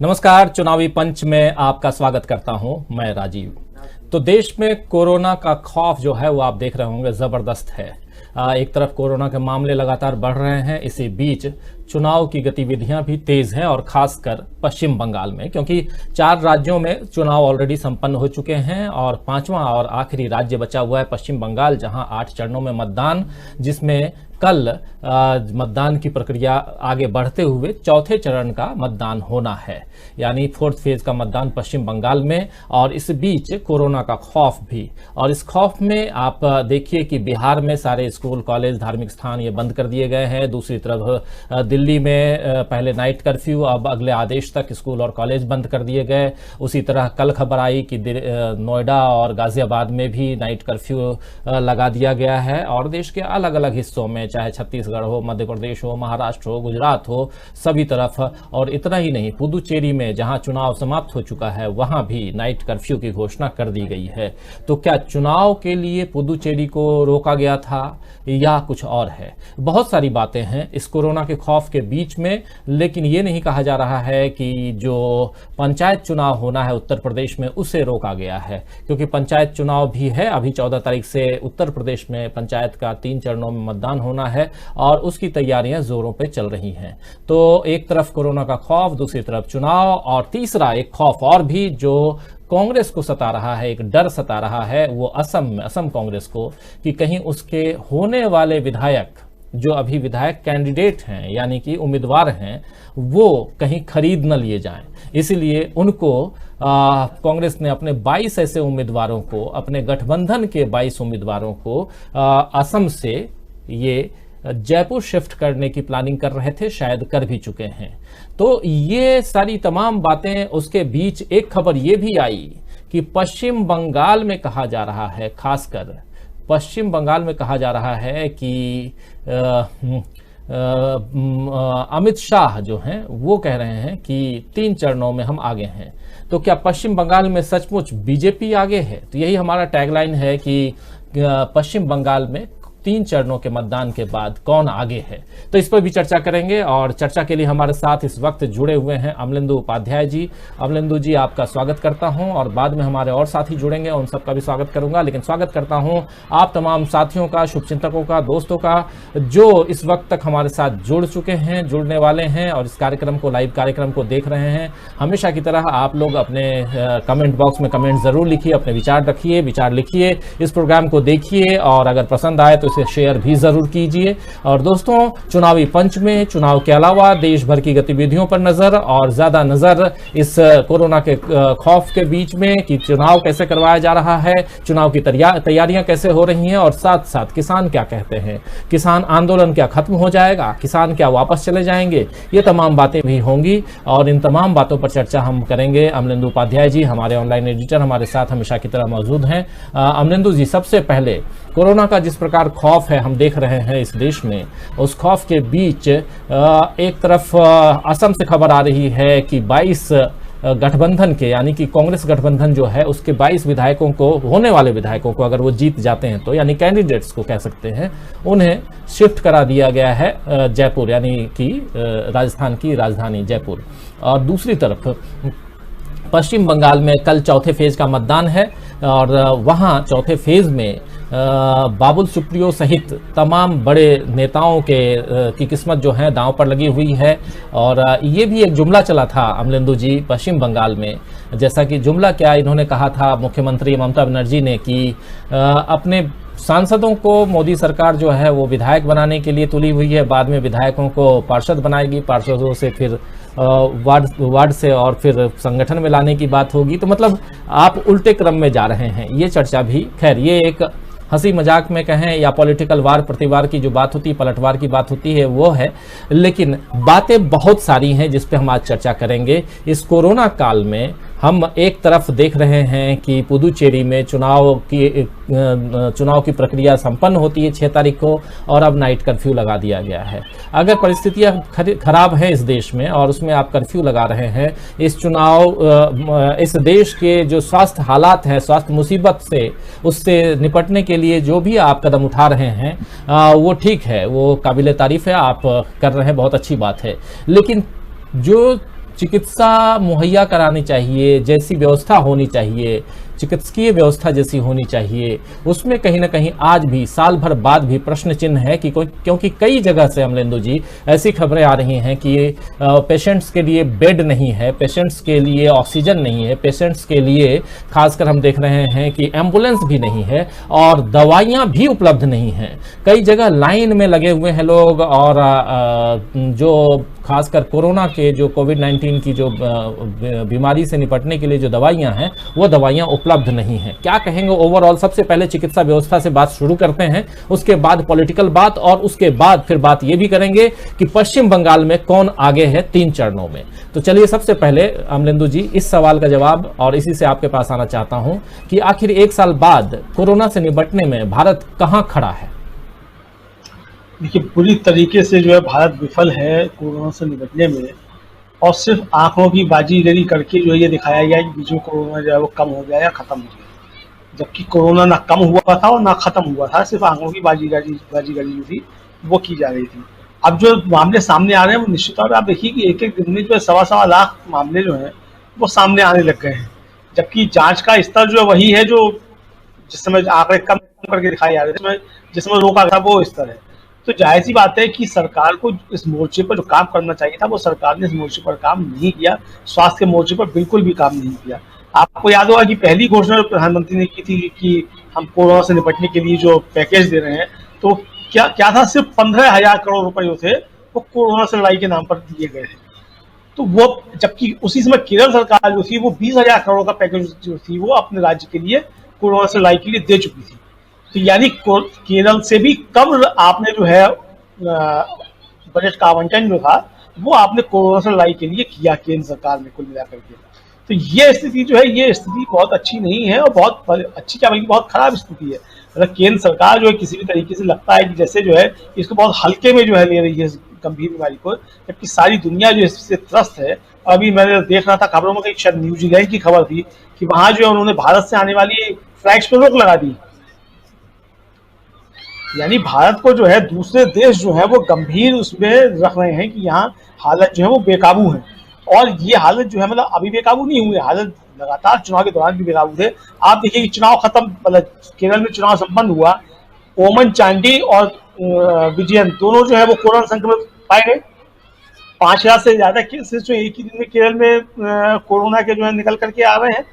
नमस्कार, चुनावी पंच में आपका स्वागत करता हूं मैं राजीव। तो देश में कोरोना का खौफ जो है वो आप देख रहे होंगे जबरदस्त है। एक तरफ कोरोना के मामले लगातार बढ़ रहे हैं, इसी बीच चुनाव की गतिविधियां भी तेज हैं और खासकर पश्चिम बंगाल में, क्योंकि 4 राज्यों में चुनाव ऑलरेडी संपन्न हो चुके हैं और 5वां और आखिरी राज्य बचा हुआ है पश्चिम बंगाल, जहां 8 चरणों में मतदान, जिसमें कल मतदान की प्रक्रिया आगे बढ़ते हुए चौथे चरण का मतदान होना है, यानी 4th फेज का मतदान पश्चिम बंगाल में। और इस बीच कोरोना का खौफ भी, और इस खौफ में आप देखिए कि बिहार में सारे स्कूल कॉलेज धार्मिक स्थान ये बंद कर दिए गए हैं। दूसरी तरफ दिल्ली में पहले नाइट कर्फ्यू, अब अगले आदेश तक स्कूल और कॉलेज बंद कर दिए गए। उसी तरह कल खबर आई कि नोएडा और गाजियाबाद में भी नाइट कर्फ्यू लगा दिया गया है। और देश के अलग अलग हिस्सों में, चाहे छत्तीसगढ़ हो, मध्य प्रदेश हो, महाराष्ट्र हो, गुजरात हो, सभी तरफ। और इतना ही नहीं, पुदुचेरी में जहां चुनाव समाप्त हो चुका है वहां भी नाइट कर्फ्यू की घोषणा कर दी गई है। तो क्या चुनाव के लिए पुदुचेरी को रोका गया था या कुछ और है? बहुत सारी बातें हैं इस कोरोना के खौफ के बीच में, लेकिन ये नहीं कहा जा रहा है कि जो पंचायत चुनाव होना है उत्तर प्रदेश में उसे रोका गया है, क्योंकि पंचायत चुनाव भी है। अभी 14 तारीख से उत्तर प्रदेश में पंचायत का 3 चरणों में मतदान होना है और उसकी तैयारियां जोरों पे चल रही हैं। तो एक तरफ कोरोना का खौफ, दूसरी तरफ चुनाव, और तीसरा एक खौफ और भी जो कांग्रेस को सता रहा है, एक डर सता रहा है, वो असम कांग्रेस को, कि कहीं उसके होने वाले विधायक जो अभी विधायक कैंडिडेट हैं यानी कि उम्मीदवार हैं, वो कहीं खरीद न लिए जाएं। इसलिए उनको कांग्रेस ने अपने 22 ऐसे उम्मीदवारों को, अपने गठबंधन के 22 उम्मीदवारों को असम से ये जयपुर शिफ्ट करने की प्लानिंग कर रहे थे, शायद कर भी चुके हैं। तो ये सारी तमाम बातें, उसके बीच एक खबर ये भी आई कि पश्चिम बंगाल में कहा जा रहा है, खासकर पश्चिम बंगाल में कहा जा रहा है कि अमित शाह जो हैं वो कह रहे हैं कि 3 चरणों में हम आगे हैं। तो क्या पश्चिम बंगाल में सचमुच बीजेपी आगे है? तो यही हमारा टैगलाइन है कि पश्चिम बंगाल में 3 चरणों के मतदान के बाद कौन आगे है। तो इस पर भी चर्चा करेंगे, और चर्चा के लिए हमारे साथ इस वक्त जुड़े हुए हैं अमलेंदु उपाध्याय जी। अमलेंदु जी, आपका स्वागत करता हूं, और बाद में हमारे और साथी जुड़ेंगे, उन सबका भी स्वागत करूंगा। लेकिन स्वागत करता हूं आप तमाम साथियों का, शुभचिंतकों का, दोस्तों का, जो इस वक्त तक हमारे साथ जुड़ चुके हैं, जुड़ने वाले हैं और इस कार्यक्रम को, लाइव कार्यक्रम को देख रहे हैं। हमेशा की तरह आप लोग अपने कमेंट बॉक्स में कमेंट जरूर लिखिए, अपने विचार रखिए, विचार लिखिए, इस प्रोग्राम को देखिए, और अगर पसंद आए तो इसे शेयर भी जरूर कीजिए। और दोस्तों, चुनावी पंच में चुनाव के अलावा देश भर की गतिविधियों पर नजर, और ज्यादा नजर इस कोरोना के खौफ के बीच में कि चुनाव कैसे करवाया जा रहा है, चुनाव की तैयारियां कैसे हो रही हैं, और साथ साथ किसान क्या कहते हैं, किसान आंदोलन क्या खत्म हो जाएगा, किसान क्या वापस चले जाएंगे, ये तमाम बातें भी होंगी। और इन तमाम बातों पर चर्चा हम करेंगे। अमलेंदु उपाध्याय जी हमारे ऑनलाइन एडिटर हमारे साथ हमेशा की तरह मौजूद हैं। अमलेंदु जी, सबसे पहले कोरोना का जिस प्रकार खौफ है हम देख रहे हैं इस देश में, उस खौफ के बीच एक तरफ असम से खबर आ रही है कि 22 गठबंधन के, यानी कि कांग्रेस गठबंधन जो है उसके 22 विधायकों को, होने वाले विधायकों को, अगर वो जीत जाते हैं तो, यानी कैंडिडेट्स को कह सकते हैं, उन्हें शिफ्ट करा दिया गया है जयपुर, यानी कि राजस्थान की राजधानी जयपुर। और दूसरी तरफ पश्चिम बंगाल में कल चौथे फेज का मतदान है, और वहां चौथे फेज में बाबुल सुप्रियो सहित तमाम बड़े नेताओं की किस्मत जो है दांव पर लगी हुई है। और ये भी एक जुमला चला था अमलेंदु जी पश्चिम बंगाल में, जैसा कि जुमला क्या, इन्होंने कहा था मुख्यमंत्री ममता बनर्जी ने कि अपने सांसदों को मोदी सरकार जो है वो विधायक बनाने के लिए तुली हुई है, बाद में विधायकों को पार्षद बनाएगी, पार्षदों से फिर वार्ड से और फिर संगठन में लाने की बात होगी। तो मतलब आप उल्टे क्रम में जा रहे हैं, ये चर्चा भी, खैर ये एक हंसी मजाक में कहें या पॉलिटिकल वार प्रतिवार की जो बात होती है, पलटवार की बात होती है, वो है। लेकिन बातें बहुत सारी हैं जिस पे हम आज चर्चा करेंगे। इस कोरोना काल में हम एक तरफ देख रहे हैं कि पुदुचेरी में चुनाव की प्रक्रिया संपन्न होती है 6 तारीख को, और अब नाइट कर्फ्यू लगा दिया गया है। अगर परिस्थितियां खराब है इस देश में और उसमें आप कर्फ्यू लगा रहे हैं, इस देश के जो स्वास्थ्य हालात हैं, स्वास्थ्य मुसीबत से, उससे निपटने के लिए जो भी आप कदम उठा रहे हैं वो ठीक है, वो काबिले तारीफ है, आप कर रहे हैं, बहुत अच्छी बात है। लेकिन जो चिकित्सा मुहैया करानी चाहिए, जैसी व्यवस्था होनी चाहिए, चिकित्सकीय व्यवस्था जैसी होनी चाहिए, उसमें कहीं ना कहीं आज भी साल भर बाद भी प्रश्न चिन्ह है कि क्योंकि कई जगह से अमलेंदु जी ऐसी खबरें आ रही हैं कि पेशेंट्स के लिए बेड नहीं है, पेशेंट्स के लिए ऑक्सीजन नहीं है, पेशेंट्स के लिए खासकर हम देख रहे हैं कि एम्बुलेंस भी नहीं है और दवाइयां भी उपलब्ध नहीं हैं। कई जगह लाइन में लगे हुए हैं लोग और जो खासकर कोरोना के जो कोविड-19 की जो बीमारी से निपटने के लिए जो दवाइयां हैं वो दवाइयां उपलब्ध नहीं हैं। क्या कहेंगे ओवरऑल? सबसे पहले चिकित्सा व्यवस्था से बात शुरू करते हैं, उसके बाद पॉलिटिकल बात और उसके बाद फिर बात ये भी करेंगे कि पश्चिम बंगाल में कौन आगे है 3 चरणों में। तो चलिए सबसे पहले अमलेंदु जी इस सवाल का जवाब और इसी से आपके पास आना चाहता हूं कि आखिर 1 साल बाद कोरोना से निपटने में भारत कहां खड़ा है? देखिए, पूरी तरीके से जो है भारत विफल है कोरोना से निपटने में, और सिर्फ आंकड़ों की बाजीगरी करके जो है ये दिखाया गया कि बीच में कोरोना जो है वो कम हो गया या खत्म हो गया, जबकि कोरोना ना कम हुआ था और ना खत्म हुआ था। सिर्फ आंकड़ों की बाजीगरी जो थी वो की जा रही थी। अब जो मामले सामने आ रहे हैं वो निश्चित तौर पर आप देखिए कि एक एक दिन में जो है 1.25 लाख मामले जो है वो सामने आने लग गए हैं, जबकि जांच का स्तर जो वही है जो जिस समय आंकड़े कम करके दिखाए जा रहे हैं, जिस समय रोका था वो स्तर है। तो जाहिर सी बात है कि सरकार को इस मोर्चे पर जो काम करना चाहिए था वो सरकार ने इस मोर्चे पर काम नहीं किया। स्वास्थ्य के मोर्चे पर बिल्कुल भी काम नहीं किया। आपको याद होगा कि पहली घोषणा जो प्रधानमंत्री ने की थी कि हम कोरोना से निपटने के लिए जो पैकेज दे रहे हैं, तो क्या क्या था, सिर्फ 15,000 करोड़ रुपए जो थे वो कोरोना से लड़ाई के नाम पर दिए गए थे। तो वो, जबकि उसी समय केरल सरकार जो थी वो 20,000 करोड़ का पैकेज जो थी वो अपने राज्य के लिए कोरोना से लड़ाई के लिए दे चुकी थी। तो यानी केरल से भी कम आपने जो है बजट का आवंटन जो था वो आपने कोरोना से लड़ाई के लिए किया केंद्र सरकार ने कुल मिलाकर के। तो ये स्थिति जो है, ये स्थिति बहुत अच्छी नहीं है और बहुत अच्छी क्या बल्कि बहुत खराब स्थिति है। मतलब केंद्र सरकार जो है किसी भी तरीके से लगता है कि जैसे जो है इसको बहुत हल्के में जो है ले रही है गंभीर बीमारी को, जबकि सारी दुनिया जो इससे त्रस्त है। अभी मैंने देख रहा था खबरों में कि शायद न्यूजीलैंड की खबर थी कि वहां जो है उन्होंने भारत से आने वाली फ्लाइट्स पर रोक लगा दी। यानी भारत को जो है दूसरे देश जो है वो गंभीर उसमें रख रहे हैं कि यहाँ हालत जो है वो बेकाबू है, और ये हालत जो है मतलब अभी बेकाबू नहीं हुई, हालत लगातार चुनाव के दौरान भी बेकाबू थे। आप देखिए कि चुनाव खत्म, मतलब केरल में चुनाव संपन्न हुआ, ओमन चांडी और विजयन दोनों जो है वो कोरोना संक्रमित पाए गए। 5,000 से ज्यादा केसेस जो एक ही दिन में केरल में कोरोना के जो है निकल करके आ रहे हैं,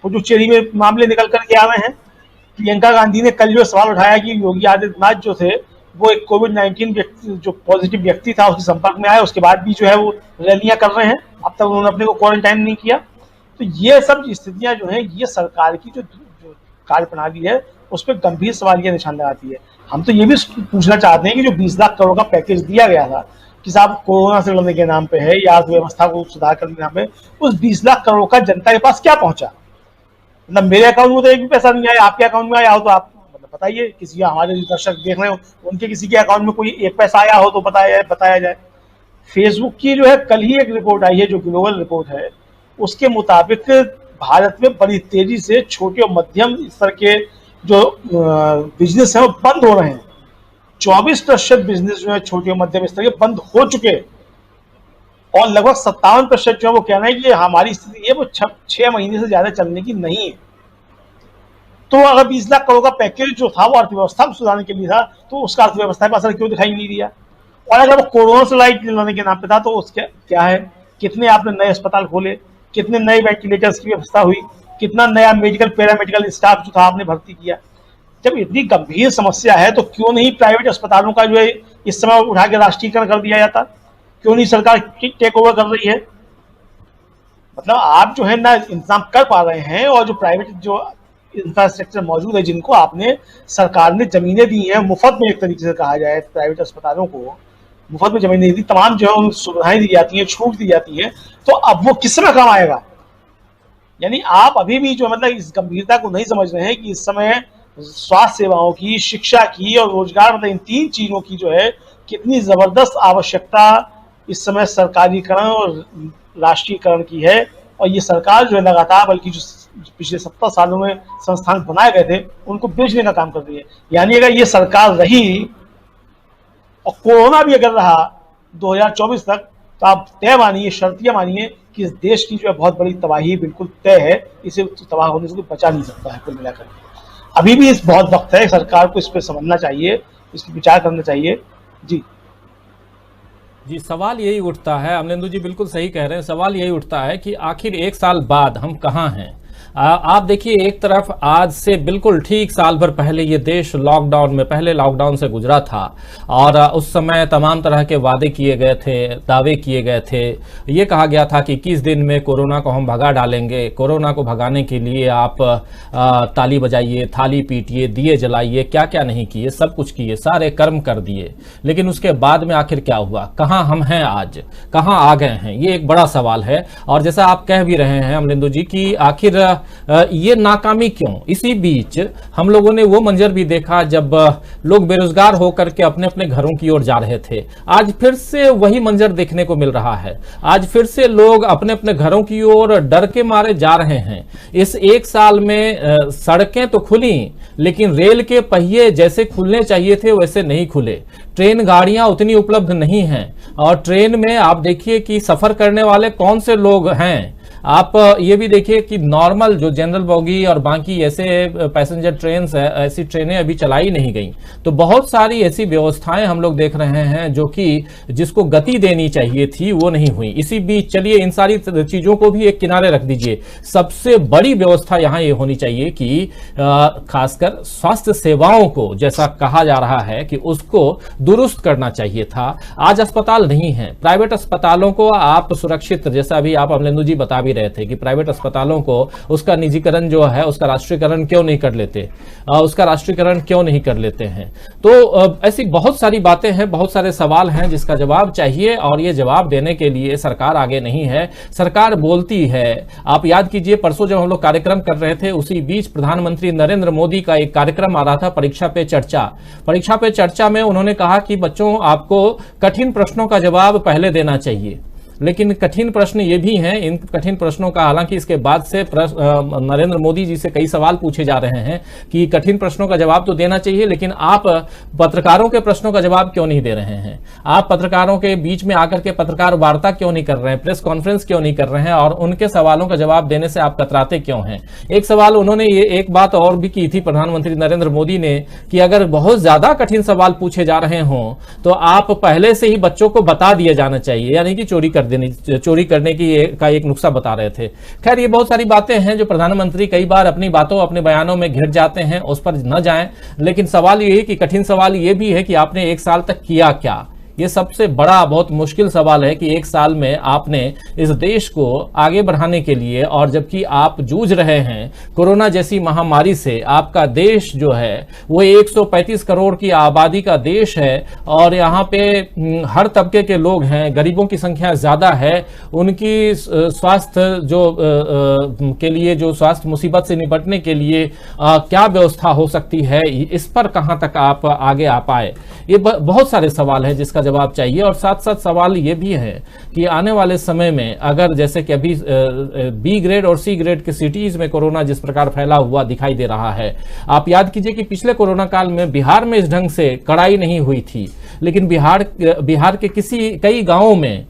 पुडुचेरी में मामले निकल करके आ रहे हैं। प्रियंका गांधी ने कल जो सवाल उठाया कि योगी आदित्यनाथ जो थे वो एक कोविड-19 जो पॉजिटिव व्यक्ति था उसके संपर्क में आया, उसके बाद भी जो है वो रैलियां कर रहे हैं, अब तक उन्होंने अपने को क्वारंटाइन नहीं किया। तो ये सब स्थितियां जो है ये सरकार की जो कार्य प्रणाली है उस पर गंभीर सवालिया निशान लगाती है। हम तो ये भी पूछना चाहते हैं कि जो 20 लाख करोड़ का पैकेज दिया गया था कि साहब कोरोना से लड़ने के नाम पे है या अर्थव्यवस्था को सुधार करने के नाम पे, उस 20 लाख करोड़ का जनता के पास क्या पहुंचा? मतलब मेरे अकाउंट में तो एक भी पैसा नहीं आया, आपके अकाउंट में आया हो तो आप मतलब बताइए, किसी हमारे जो दर्शक देख रहे हो उनके किसी के अकाउंट में कोई एक पैसा आया हो तो बताया जाए। फेसबुक की जो है कल ही एक रिपोर्ट आई है जो ग्लोबल रिपोर्ट है, उसके मुताबिक भारत में बड़ी तेजी से छोटे और मध्यम स्तर के जो बिजनेस है वो बंद हो रहे हैं। 24% बिजनेस जो है छोटे और मध्यम स्तर के बंद हो चुके, और लगभग 57% जो है वो कहना है कि हमारी स्थिति है वो 6 महीने से ज्यादा चलने की नहीं है। तो अगर 20 लाख करोड़ का पैकेज जो था वो अर्थव्यवस्था को सुधारने के लिए था, तो उसका अर्थव्यवस्था पर असर क्यों दिखाई नहीं दिया? और अगर वो कोरोना से लड़ने के नाम पे था तो उसके क्या है, कितने आपने नए अस्पताल खोले, कितने नए वेंटिलेटर्स की व्यवस्था हुई, कितना नया मेडिकल पैरामेडिकल स्टाफ जो था आपने भर्ती किया? जब इतनी गंभीर समस्या है तो क्यों नहीं प्राइवेट अस्पतालों का जो है इस समय उठा के राष्ट्रीयकरण कर दिया जाता? क्यों नहीं सरकार टेक ओवर कर रही है? मतलब आप जो है ना इंतजाम कर पा रहे हैं, और जो प्राइवेट जो इंफ्रास्ट्रक्चर मौजूद है जिनको आपने सरकार ने जमीनें दी हैं मुफ्त में, एक तरीके से कहा जाए प्राइवेट अस्पतालों को मुफ्त में जमीनें दी, तमाम जो है सुविधाएं दी जाती हैं, छूट दी जाती है, तो अब वो किस समय काम आएगा? यानी आप अभी भी जो मतलब इस गंभीरता को नहीं समझ रहे हैं कि इस समय स्वास्थ्य सेवाओं की, शिक्षा की और रोजगार, मतलब इन 3 चीजों की जो है कितनी जबरदस्त आवश्यकता इस समय सरकारीकरण और राष्ट्रीयकरण की है। और ये सरकार जो है लगातार, बल्कि जो पिछले 70 सालों में संस्थान बनाए गए थे उनको बेचने का काम कर रही है। यानी अगर ये सरकार रही और कोरोना भी अगर रहा 2024 तक, तो आप तय मानिए, शर्तिया मानिए कि इस देश की जो है बहुत बड़ी तबाही बिल्कुल तय है, इसे तबाह होने से कोई बचा नहीं सकता है। कुल मिलाकर अभी भी इस बहुत वक्त है, सरकार को इस पर समझना चाहिए, इस पर विचार करना चाहिए। जी जी, सवाल यही उठता है, अमलेंदु जी बिल्कुल सही कह रहे हैं, सवाल यही उठता है कि आखिर एक साल बाद हम कहाँ हैं। आप देखिए, एक तरफ आज से बिल्कुल ठीक साल भर पहले ये देश लॉकडाउन में, पहले लॉकडाउन से गुजरा था और उस समय तमाम तरह के वादे किए गए थे, दावे किए गए थे। ये कहा गया था कि 21 दिन में कोरोना को हम भगा डालेंगे। कोरोना को भगाने के लिए आप ताली बजाइए, थाली पीटिए, दिए जलाइए, क्या क्या नहीं किए, सब कुछ किए, सारे कर्म कर दिए। लेकिन उसके बाद में आखिर क्या हुआ, कहाँ हम हैं आज, कहाँ आ गए हैं, ये एक बड़ा सवाल है। और जैसा आप कह भी रहे हैं अमलेंदु जी कि आखिर ये नाकामी क्यों। इसी बीच हम लोगों ने वो मंजर भी देखा जब लोग बेरोजगार होकर के अपने अपने घरों की ओर जा रहे थे। आज फिर से वही मंजर देखने को मिल रहा है। आज फिर से लोग अपने अपने घरों की ओर डर के मारे जा रहे हैं। इस एक साल में सड़कें तो खुली, लेकिन रेल के पहिए जैसे खुलने चाहिए थे वैसे नहीं खुले। ट्रेन गाड़ियां उतनी उपलब्ध नहीं हैं और ट्रेन में आप देखिए कि सफर करने वाले कौन से लोग हैं। आप ये भी देखिए कि नॉर्मल जो जनरल बोगी और बाकी ऐसे पैसेंजर ट्रेन है, ऐसी ट्रेनें अभी चलाई नहीं गई। तो बहुत सारी ऐसी व्यवस्थाएं हम लोग देख रहे हैं जो कि जिसको गति देनी चाहिए थी वो नहीं हुई। इसी बीच चलिए इन सारी चीजों को भी एक किनारे रख दीजिए, सबसे बड़ी व्यवस्था यहां ये होनी चाहिए कि खासकर स्वास्थ्य सेवाओं को, जैसा कहा जा रहा है कि उसको दुरुस्त करना चाहिए था। आज अस्पताल नहीं है, प्राइवेट अस्पतालों को आप सुरक्षित, जैसा अभी आप अमलेंदु जी बता रहे थे कि प्राइवेट अस्पतालों को उसका निजीकरण जो है, उसका राष्ट्रीयकरण क्यों नहीं कर लेते, उसका राष्ट्रीयकरण क्यों नहीं कर लेते हैं। तो ऐसी बहुत सारी बातें हैं, बहुत सारे सवाल हैं जिसका जवाब चाहिए और ये जवाब देने के लिए सरकार आगे नहीं है। सरकार बोलती है। आप याद कीजिए, परसों जब हम लोग कार्यक्रम कर रहे थे उसी बीच प्रधानमंत्री नरेंद्र मोदी का एक कार्यक्रम आ रहा था, परीक्षा पे चर्चा। परीक्षा पे चर्चा में उन्होंने कहा कि बच्चों, आपको कठिन प्रश्नों का जवाब पहले देना चाहिए। लेकिन कठिन प्रश्न ये भी हैं, इन कठिन प्रश्नों का, हालांकि इसके बाद से नरेंद्र मोदी जी से कई सवाल पूछे जा रहे हैं कि कठिन प्रश्नों का जवाब तो देना चाहिए, लेकिन आप पत्रकारों के प्रश्नों का जवाब क्यों नहीं दे रहे हैं। आप पत्रकारों के बीच में आकर के पत्रकार वार्ता क्यों नहीं कर रहे हैं, प्रेस कॉन्फ्रेंस क्यों नहीं कर रहे हैं और उनके सवालों का जवाब देने से आप कतराते क्यों हैं। एक सवाल उन्होंने ये एक बात और भी की थी प्रधानमंत्री नरेंद्र मोदी ने कि अगर बहुत ज्यादा कठिन सवाल पूछे जा रहे हों तो आप पहले से ही बच्चों को बता दिया जाना चाहिए, यानी कि चोरी करने की का एक नुस्खा बता रहे थे। खैर, ये बहुत सारी बातें हैं जो प्रधानमंत्री कई बार अपनी बातों, अपने बयानों में घिर जाते हैं, उस पर न जाएं। लेकिन सवाल ये है कि कठिन सवाल ये भी है कि आपने एक साल तक किया क्या। ये सबसे बड़ा, बहुत मुश्किल सवाल है कि एक साल में आपने इस देश को आगे बढ़ाने के लिए, और जबकि आप जूझ रहे हैं कोरोना जैसी महामारी से, आपका देश जो है वो 135 करोड़ की आबादी का देश है और यहाँ पे हर तबके के लोग हैं, गरीबों की संख्या ज्यादा है, उनकी स्वास्थ्य जो के लिए, जो स्वास्थ्य मुसीबत से निपटने के लिए क्या व्यवस्था हो सकती है, इस पर कहाँ तक आप आगे आ पाए। ये बहुत सारे सवाल हैं जिसका जवाब चाहिए। और साथ साथ सवाल ये भी है कि आने वाले समय में अगर, जैसे कि अभी बी ग्रेड और सी ग्रेड के सिटीज में कोरोना जिस प्रकार फैला हुआ दिखाई दे रहा है, आप याद कीजिए कि पिछले कोरोना काल में बिहार में इस ढंग से कड़ाई नहीं हुई थी, लेकिन बिहार के कई गांवों में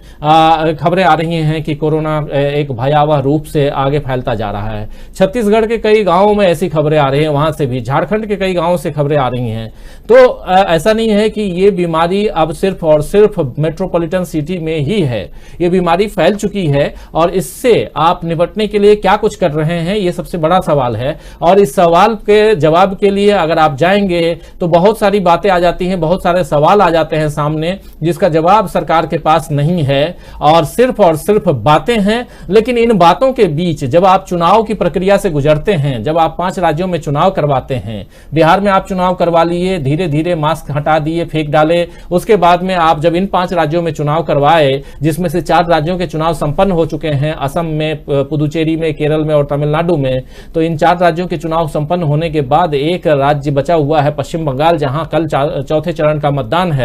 खबरें आ रही हैं कि कोरोना एक भयावह रूप से आगे फैलता जा रहा है। छत्तीसगढ़ के कई गांवों में ऐसी खबरें आ रही हैं, वहां से भी, झारखंड के कई गांवों से खबरें आ रही हैं। तो ऐसा नहीं है कि ये बीमारी अब सिर्फ और सिर्फ मेट्रोपॉलिटन सिटी में ही है, ये बीमारी फैल चुकी है और इससे आप निपटने के लिए क्या कुछ कर रहे हैं, ये सबसे बड़ा सवाल है। और इस सवाल के जवाब के लिए अगर आप जाएंगे तो बहुत सारी बातें आ जाती हैं, बहुत सारे सवाल आ जाते हैं सामने जिसका जवाब सरकार के पास नहीं है और सिर्फ बातें हैं। लेकिन इन बातों के बीच जब आप चुनाव की प्रक्रिया से गुजरते हैं, जब आप 5 राज्यों में चुनाव करवाते हैं, बिहार में आप चुनाव करवा लिए, धीरे धीरे मास्क हटा दिए, फेंक डाले, उसके बाद में आप जब इन 5 राज्यों में चुनाव करवाए, जिसमें से 4 राज्यों के चुनाव संपन्न हो चुके हैं, असम में, पुदुचेरी में, केरल में और तमिलनाडु में, तो इन 4 राज्यों के चुनाव संपन्न होने के बाद एक राज्य बचा हुआ है पश्चिम बंगाल, जहां कल चौथे चरण का मतदान है।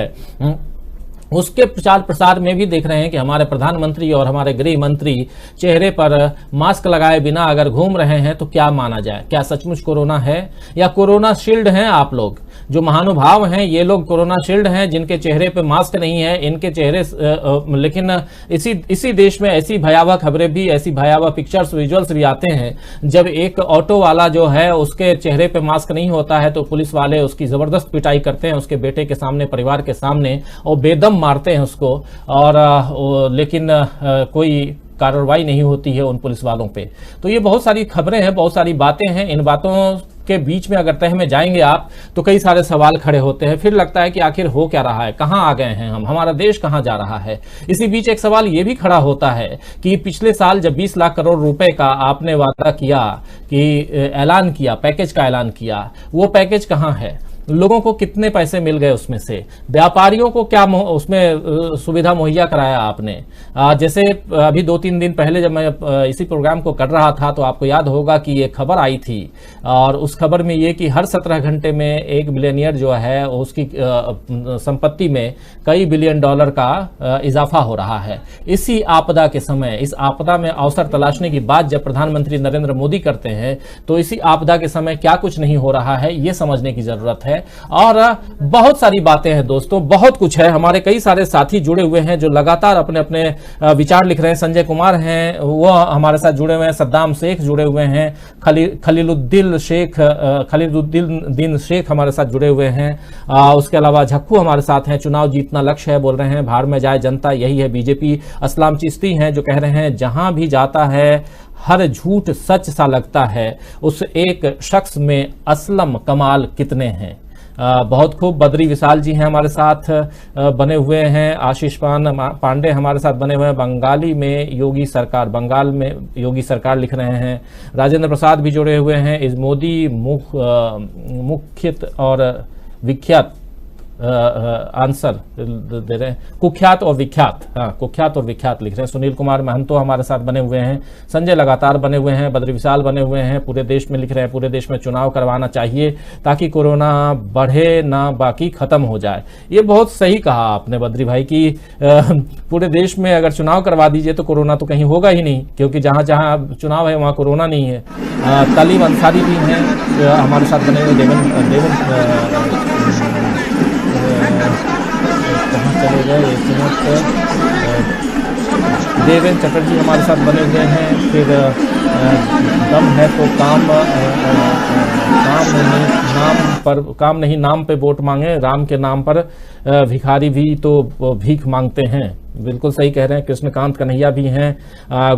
उसके प्रचार प्रसार में भी देख रहे हैं कि हमारे प्रधानमंत्री और हमारे गृह मंत्री चेहरे पर मास्क लगाए बिना अगर घूम रहे हैं तो क्या माना जाए, क्या सचमुच कोरोना है या कोरोना शील्ड हैं आप लोग, जो महानुभाव हैं ये लोग कोरोना शील्ड हैं, जिनके चेहरे पे मास्क नहीं है, इनके चेहरे लेकिन इसी देश में ऐसी भयावह खबरें भी, ऐसी भयावह पिक्चर्स, विजुअल्स भी आते हैं जब एक ऑटो वाला जो है उसके चेहरे पे मास्क नहीं होता है तो पुलिस वाले उसकी जबरदस्त पिटाई करते हैं उसके बेटे के सामने, परिवार के सामने, और बेदम मारते हैं उसको। और लेकिन कोई कार्रवाई नहीं होती है उन पुलिस वालों पे। तो ये बहुत सारी खबरें हैं, बहुत सारी बातें हैं। इन बातों के बीच में अगर तह में जाएंगे आप तो कई सारे सवाल खड़े होते हैं। फिर लगता है कि आखिर हो क्या रहा है, कहां आ गए हैं हम, हमारा देश कहां जा रहा है। इसी बीच एक सवाल यह भी खड़ा होता है कि पिछले साल जब 20 लाख करोड़ रुपए का आपने वादा किया, कि ऐलान किया, पैकेज का ऐलान किया, वो पैकेज कहां है? लोगों को कितने पैसे मिल गए उसमें से? व्यापारियों को क्या उसमें सुविधा मुहैया कराया आपने? जैसे अभी 2-3 दिन पहले जब मैं इसी प्रोग्राम को कर रहा था तो आपको याद होगा कि ये खबर आई थी, और उस खबर में ये कि हर 17 घंटे में एक बिलियनियर जो है उसकी संपत्ति में कई बिलियन डॉलर का इजाफा हो रहा है। इसी आपदा के समय, इस आपदा में अवसर तलाशने की बात जब प्रधानमंत्री नरेंद्र मोदी करते हैं तो इसी आपदा के समय क्या कुछ नहीं हो रहा है, ये समझने की जरूरत है। और बहुत सारी बातें हैं दोस्तों, बहुत कुछ है। हमारे कई सारे साथी जुड़े हुए हैं जो लगातार अपने अपने विचार लिख रहे हैं। संजय कुमार हैं, वो हमारे साथ जुड़े हुए हैं। सद्दाम शेख जुड़े हुए हैं। खलीलुद्दीन शेख हमारे साथ जुड़े हुए हैं। उसके अलावा झक्कू हमारे साथ हैं। चुनाव जीतना लक्ष्य है बोल रहे हैं, भाड़ में जाए जनता यही है बीजेपी। असलाम चिश्ती हैं जो कह रहे हैं जहां भी जाता है हर झूठ सच सा लगता है, उस एक शख्स में असलम कमाल कितने हैं। बहुत खूब। बद्री विशाल जी हैं हमारे साथ बने हुए हैं। आशीष पांडे हमारे साथ बने हुए हैं। बंगाली में योगी सरकार, बंगाल में योगी सरकार लिख रहे हैं। राजेंद्र प्रसाद भी जुड़े हुए हैं। इस मोदी मुख्यत और विख्यात आंसर दे रहे हैं, कुख्यात और विख्यात, हाँ कुख्यात और विख्यात लिख रहे हैं। सुनील कुमार महंतो हमारे साथ बने हुए हैं। संजय लगातार बने हुए हैं। बद्री विशाल बने हुए हैं। पूरे देश में लिख रहे हैं पूरे देश में चुनाव करवाना चाहिए ताकि कोरोना बढ़े ना, बाकी खत्म हो जाए। ये बहुत सही कहा आपने बद्री भाई कि पूरे देश में अगर चुनाव करवा दीजिए तो कोरोना तो कहीं होगा ही नहीं, क्योंकि जहां जहां चुनाव है वहां कोरोना नहीं है। तलीम अंसारी भी हैं हमारे साथ बने हुए। कहाँ चले गए एक मिनट। देवेंद्र चटर्जी हमारे साथ बने हुए हैं। फिर दम है तो काम नहीं नाम पे वोट मांगे, राम के नाम पर भिखारी भी तो भीख मांगते हैं। बिल्कुल सही कह रहे हैं। कृष्णकांत कन्हैया भी हैं।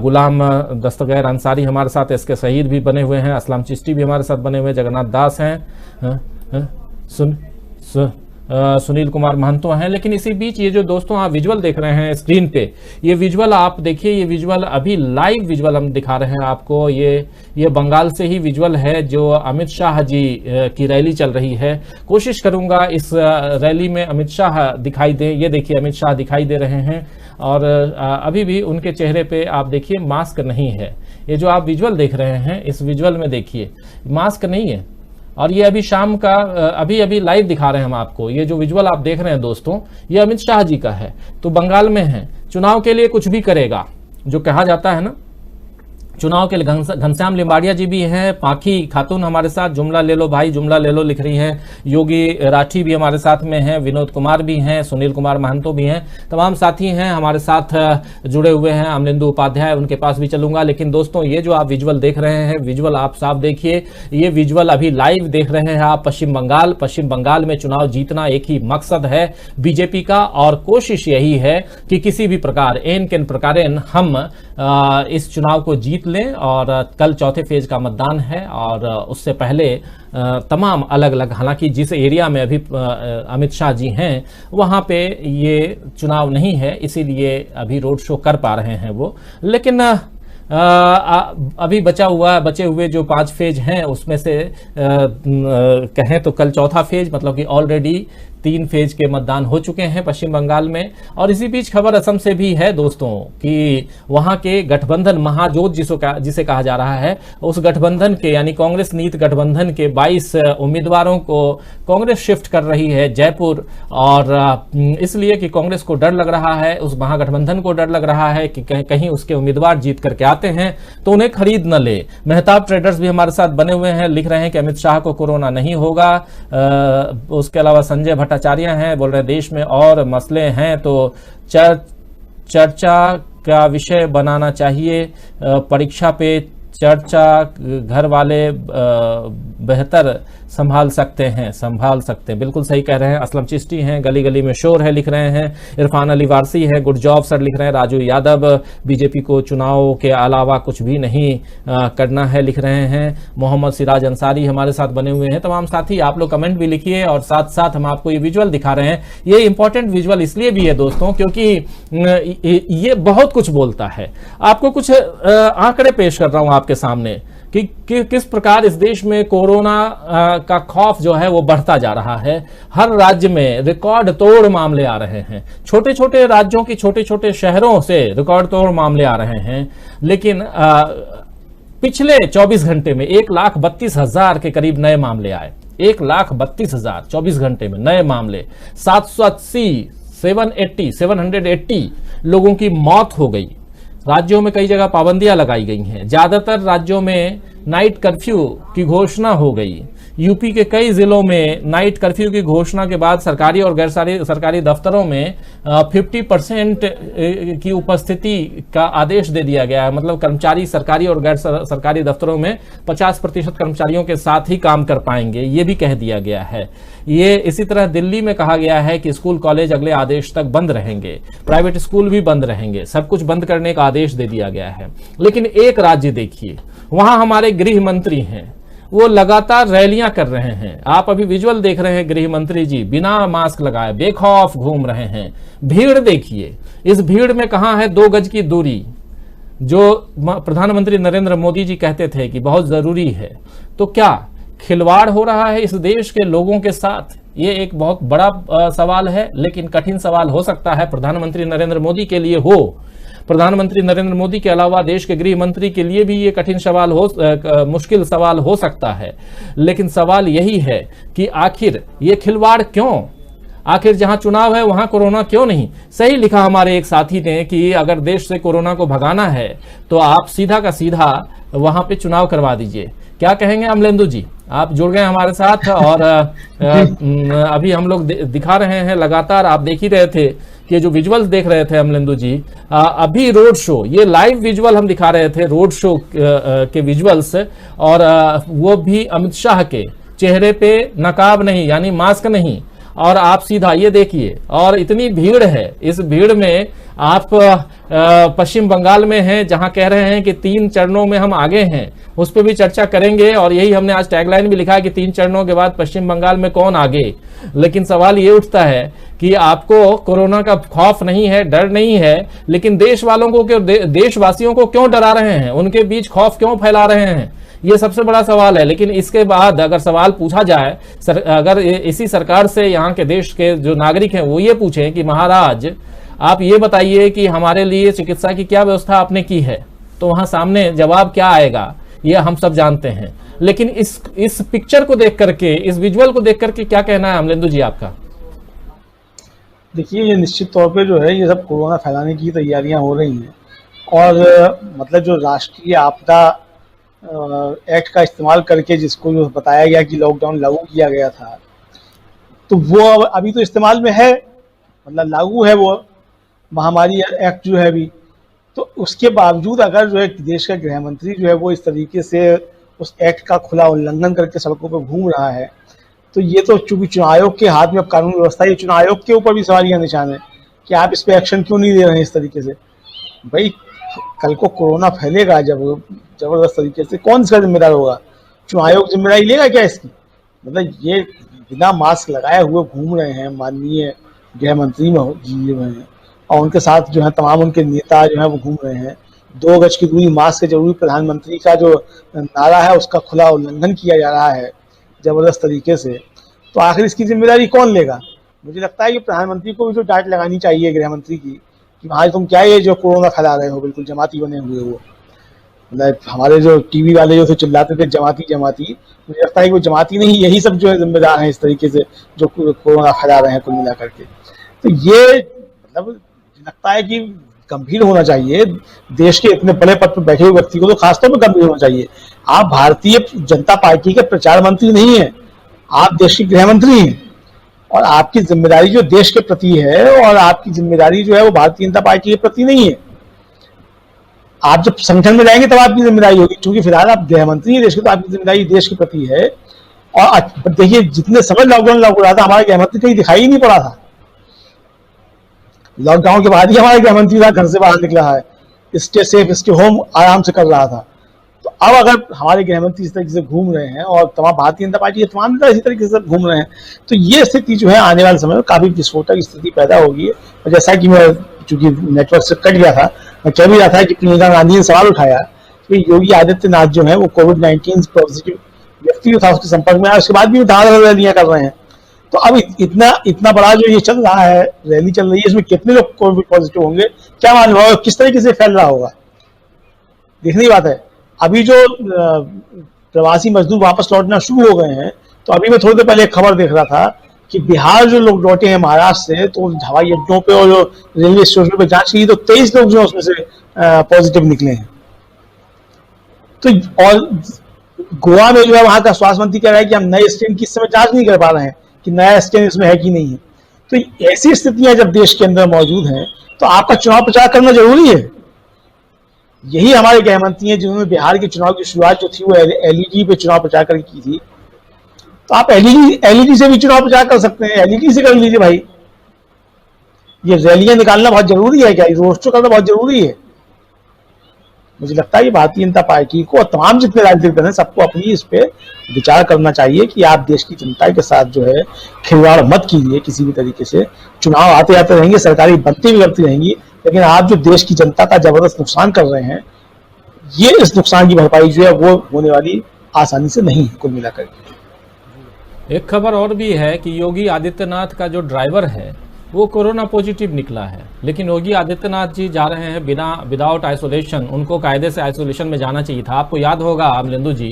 गुलाम दस्तगैर अंसारी हमारे साथ, इसके शहीद भी बने हुए हैं। असलाम चिश्ती भी हमारे साथ बने हुए हैं। जगन्नाथ दास हैं। सुनील कुमार महंतो हैं। लेकिन इसी बीच ये जो दोस्तों आप विजुअल देख रहे हैं स्क्रीन पे, ये विजुअल आप देखिए, ये विजुअल अभी लाइव विजुअल हम दिखा रहे हैं आपको। ये बंगाल से ही विजुअल है जो अमित शाह जी की रैली चल रही है। कोशिश करूंगा इस रैली में अमित शाह दिखाई दे। ये देखिए अमित शाह दिखाई दे रहे हैं और अभी भी उनके चेहरे पे आप देखिए मास्क नहीं है। ये जो आप विजुअल देख रहे हैं इस विजुअल में देखिए मास्क नहीं है। और ये अभी शाम का अभी लाइव दिखा रहे हैं हम आपको। ये जो विजुअल आप देख रहे हैं दोस्तों, ये अमित शाह जी का है। तो बंगाल में है, चुनाव के लिए कुछ भी करेगा, जो कहा जाता है ना। चुनाव के लिए घनश्याम लिम्बाड़िया जी भी हैं। पाखी खातून हमारे साथ, जुमला ले लो भाई जुमला ले लो लिख रही हैं। योगी राठी भी हमारे साथ में हैं। विनोद कुमार भी हैं। सुनील कुमार महंतो भी हैं। तमाम साथी हैं हमारे साथ जुड़े हुए हैं। अमरिंदु उपाध्याय, उनके पास भी चलूंगा। लेकिन दोस्तों ये जो आप विजुअल देख रहे हैं, विजुअल आप साफ देखिए। ये विजुअल अभी लाइव देख रहे हैं आप। पश्चिम बंगाल में चुनाव जीतना एक ही मकसद है बीजेपी का, और कोशिश यही है कि किसी भी प्रकार एन केन प्रकारेन हम इस चुनाव को जीत लें। और कल चौथे फेज का मतदान है और उससे पहले तमाम अलग अलग, हालांकि जिस एरिया में अभी अमित शाह जी हैं वहां पे ये चुनाव नहीं है, इसीलिए अभी रोड शो कर पा रहे हैं वो। लेकिन अभी बचे हुए जो 5 फेज हैं उसमें से कहें तो कल चौथा फेज, मतलब कि ऑलरेडी 3 फेज के मतदान हो चुके हैं पश्चिम बंगाल में। और इसी बीच खबर असम से भी है दोस्तों कि वहां के गठबंधन महाजोत जिसे कहा जा रहा है, उस गठबंधन के यानी कांग्रेस नीत गठबंधन के 22 उम्मीदवारों को कांग्रेस शिफ्ट कर रही है जयपुर। और इसलिए कि कांग्रेस को डर लग रहा है, उस महागठबंधन को डर लग रहा है कि कहीं उसके उम्मीदवार जीत करके आते हैं तो उन्हें खरीद न ले। मेहताब ट्रेडर्स भी हमारे साथ बने हुए हैं, लिख रहे हैं कि अमित शाह को कोरोना नहीं होगा। उसके अलावा संजय भट्टाचार्य हैं, बोल रहे हैं देश में और मसले हैं तो चर्चा का विषय बनाना चाहिए। परीक्षा पे चर्चा घर वाले बेहतर संभाल सकते हैं। बिल्कुल सही कह रहे हैं। असलम चिश्ती हैं, गली गली में शोर है, लिख रहे हैं। इरफान अली वारसी है, गुड जॉब सर, लिख रहे हैं। राजू यादव, बीजेपी को चुनाव के अलावा कुछ भी नहीं करना है, लिख रहे हैं। मोहम्मद सिराज अंसारी हमारे साथ बने हुए हैं। तमाम साथी आप लोग कमेंट भी लिखिए और साथ साथ हम आपको ये विजुअल दिखा रहे हैं। ये इंपॉर्टेंट विजुअल इसलिए भी है दोस्तों क्योंकि ये बहुत कुछ बोलता है। आपको कुछ आंकड़े पेश कर रहा हूं आपके सामने कि किस प्रकार इस देश में कोरोना का खौफ जो है वो बढ़ता जा रहा है। हर राज्य में रिकॉर्ड तोड़ मामले आ रहे हैं। छोटे छोटे राज्यों की छोटे छोटे शहरों से रिकॉर्ड तोड़ मामले आ रहे हैं। लेकिन पिछले 24 घंटे में 1,32,000 के करीब नए मामले आए। 1,32,000 24 घंटे में नए मामले। 780 लोगों की मौत हो गई। राज्यों में कई जगह पाबंदियां लगाई गई हैं। ज्यादातर राज्यों में नाइट कर्फ्यू की घोषणा हो गई। यूपी के कई जिलों में नाइट कर्फ्यू की घोषणा के बाद सरकारी और गैर सरकारी दफ्तरों में 50% की उपस्थिति का आदेश दे दिया गया है। मतलब कर्मचारी सरकारी और गैर सरकारी दफ्तरों में 50% कर्मचारियों के साथ ही काम कर पाएंगे, ये भी कह दिया गया है। ये इसी तरह दिल्ली में कहा गया है कि स्कूल कॉलेज अगले आदेश तक बंद रहेंगे, प्राइवेट स्कूल भी बंद रहेंगे, सब कुछ बंद करने का आदेश दे दिया गया है। लेकिन एक राज्य देखिए, वहां हमारे गृह मंत्री हैं, वो लगातार रैलियां कर रहे हैं। आप अभी विजुअल देख रहे हैं, गृह मंत्री जी बिना मास्क लगाए बेखौफ घूम रहे हैं। भीड़ देखिए, इस भीड़ में कहां है 2 गज की दूरी, जो प्रधानमंत्री नरेंद्र मोदी जी कहते थे कि बहुत जरूरी है। तो क्या खिलवाड़ हो रहा है इस देश के लोगों के साथ? ये एक बहुत बड़ा सवाल है, लेकिन कठिन सवाल हो सकता है प्रधानमंत्री नरेंद्र मोदी के लिए हो। प्रधानमंत्री नरेंद्र मोदी के अलावा देश के गृह मंत्री के लिए भी ये कठिन सवाल मुश्किल सवाल हो सकता है। लेकिन सवाल यही है कि आखिर ये खिलवाड़ क्यों? आखिर जहां चुनाव है वहां कोरोना क्यों नहीं? सही लिखा हमारे एक साथी ने कि अगर देश से कोरोना को भगाना है तो आप सीधा का सीधा वहां पे चुनाव करवा दीजिए। क्या कहेंगे अमलेंदु जी? आप जुड़ गए हमारे साथ और अभी हम लोग दिखा रहे हैं लगातार। आप देख ही रहे थे कि जो विजुअल्स देख रहे थे अमलेंदु जी, अभी रोड शो, ये लाइव विजुअल हम दिखा रहे थे, रोड शो के विजुअल्स, और वो भी अमित शाह के चेहरे पे नकाब नहीं यानी मास्क नहीं, और आप सीधा ये देखिए। और इतनी भीड़ है, इस भीड़ में आप पश्चिम बंगाल में हैं जहां कह रहे हैं कि 3 चरणों में हम आगे हैं, उस पर भी चर्चा करेंगे। और यही हमने आज टैगलाइन भी लिखा है कि 3 चरणों के बाद पश्चिम बंगाल में कौन आगे। लेकिन सवाल ये उठता है कि आपको कोरोना का खौफ नहीं है, डर नहीं है, लेकिन देश वालों को देशवासियों को क्यों डरा रहे हैं, उनके बीच खौफ क्यों फैला रहे हैं, ये सबसे बड़ा सवाल है। लेकिन इसके बाद अगर सवाल पूछा जाए, अगर इसी सरकार से यहाँ के देश के जो नागरिक हैं वो ये पूछें कि महाराज आप ये बताइए कि हमारे लिए चिकित्सा की क्या व्यवस्था आपने की है, तो वहां सामने जवाब क्या आएगा ये हम सब जानते हैं। लेकिन इस पिक्चर को देख करके, इस विजुअल को देख करके क्या कहना है अमलेंदु जी आपका? देखिए, ये निश्चित तौर पे जो है ये सब कोरोना फैलाने की तैयारियां हो रही हैं। और मतलब जो राष्ट्रीय आपदा एक्ट का इस्तेमाल करके जिसको जो बताया गया कि लॉकडाउन लागू किया गया था, तो वो अभी तो इस्तेमाल में है, मतलब लागू है वो महामारी एक्ट जो है अभी। तो उसके बावजूद अगर जो है देश का गृह मंत्री जो है वो इस तरीके से उस एक्ट का खुला उल्लंघन करके सड़कों पर घूम रहा है, तो ये तो चूंकि चुनाव आयोग के हाथ में अब कानून व्यवस्था, ये चुनाव आयोग के ऊपर भी सवालिया निशान है कि आप इस पर एक्शन क्यों नहीं ले रहे हैं इस तरीके से। भाई कल को कोरोना फैलेगा जब जबरदस्त तरीके से, कौन इसका जिम्मेदार होगा? चुनाव आयोग जिम्मेदारी लेगा क्या इसकी? मतलब ये बिना मास्क लगाए हुए घूम रहे हैं माननीय गृह मंत्री में जी हुए हैं, और उनके साथ जो है तमाम उनके नेता जो है वो घूम रहे हैं। 2 गज की दूरी, मास्क जरूरी, प्रधानमंत्री का जो नारा है उसका खुला उल्लंघन किया जा रहा है जबरदस्त तरीके से। तो आखिर इसकी जिम्मेदारी कौन लेगा? मुझे लगता है कि प्रधानमंत्री को भी जो डांट लगानी चाहिए गृह मंत्री की, कि भाई तुम क्या ये जो कोरोना फैला रहे हो, बिल्कुल जमाती बने हुए हो। मतलब हमारे जो टीवी वाले जो थे चिल्लाते थे जमाती जमाती, मुझे लगता है कि वो जमाती नहीं, यही सब जो है जिम्मेदार हैं इस तरीके से जो कोरोना फैला रहे हैं कुल मिला करके। तो ये मतलब लगता है कि गंभीर होना चाहिए, देश के इतने बड़े पद पर बैठे हुए व्यक्ति को तो खासतौर पर गंभीर होना चाहिए। आप भारतीय जनता पार्टी के प्रचार मंत्री नहीं है, आप देश के गृह मंत्री हैं, और आपकी जिम्मेदारी जो देश के प्रति है और आपकी जिम्मेदारी जो है वो भारतीय जनता पार्टी के प्रति नहीं है। आप जब संगठन में जाएंगे तब आपकी जिम्मेदारी होगी, क्योंकि फिलहाल आप गृह मंत्री हैं देश के, तो आपकी जिम्मेदारी देश के प्रति है। और देखिए जितने समय लॉकडाउन लागू रहा था हमारा गृह मंत्री कहीं दिखाई ही नहीं पड़ा था। लॉकडाउन के बाद ही हमारा गृह मंत्री घर से बाहर निकला है, स्टे सेफ स्टे होम आराम से कर रहा था। तो अब अगर हमारे गृह मंत्री इस तरीके से घूम रहे हैं और तमाम भारतीय जनता पार्टी के तमाम नेता इसी तरीके से घूम रहे हैं, तो ये स्थिति जो है आने वाले समय में काफी विस्फोटक स्थिति पैदा होगी। और जैसा कि मैं चूंकि नेटवर्क से कट गया था, मैं कह भी रहा था कि प्रियंका गांधी ने सवाल उठाया कि योगी आदित्यनाथ जो है वो कोविड-19 पॉजिटिव व्यक्ति जो था उसके संपर्क में आया, उसके बाद भी रैलियां कर रहे हैं। तो अब इतना बड़ा जो ये चल रहा है, रैली चल रही है, इसमें कितने लोग कोविड पॉजिटिव होंगे, क्या मालूम होगा, किस तरीके से फैल रहा होगा, देखने की बात है। अभी जो प्रवासी मजदूर वापस लौटना शुरू हो गए हैं, तो अभी मैं थोड़ी देर पहले एक खबर देख रहा था कि बिहार जो लोग लौटे हैं महाराष्ट्र से, तो हवाई अड्डों पे और जो रेलवे स्टेशन पे जांच की तो 23 लोग जो उसमें से पॉजिटिव निकले हैं। तो और गोवा में जो है वहां का स्वास्थ्य मंत्री कह रहा है कि हम नए स्ट्रेन की इस समय जांच नहीं कर पा रहे हैं कि नया स्ट्रेन इसमें है कि नहीं है। तो ऐसी स्थितियां जब देश के अंदर मौजूद हैं तो आपका चुनाव प्रचार करना जरूरी है। यही हमारे गृह मंत्री हैं जिन्होंने बिहार के चुनाव की शुरुआत जो थी वो एलईडी पे चुनाव प्रचार करके की थी। तो आप एलईडी से भी चुनाव प्रचार कर सकते हैं, एलईडी से कर लीजिए भाई। ये रैलियां निकालना बहुत जरूरी है क्या, रोड शो करना बहुत जरूरी है? मुझे लगता है कि भारतीय जनता पार्टी को और तमाम जितने राजनीतिक दल हैं सबको अपनी इस पे विचार करना चाहिए कि आप देश की जनता के साथ जो है खिलवाड़ मत कीजिए किसी भी तरीके से। चुनाव आते जाते रहेंगे, सरकारी बनती भी करती रहेंगी, लेकिन आप जो देश की जनता का जबरदस्त नुकसान कर रहे हैं, ये इस नुकसान की भरपाई जो है वो होने वाली आसानी से नहीं है कुल मिलाकर। एक खबर और भी है कि योगी आदित्यनाथ का जो ड्राइवर है वो कोरोना पॉजिटिव निकला है, लेकिन योगी आदित्यनाथ जी जा रहे हैं विदाउट आइसोलेशन। उनको कायदे से आइसोलेशन में जाना चाहिए था। आपको याद होगा अमलेंदु जी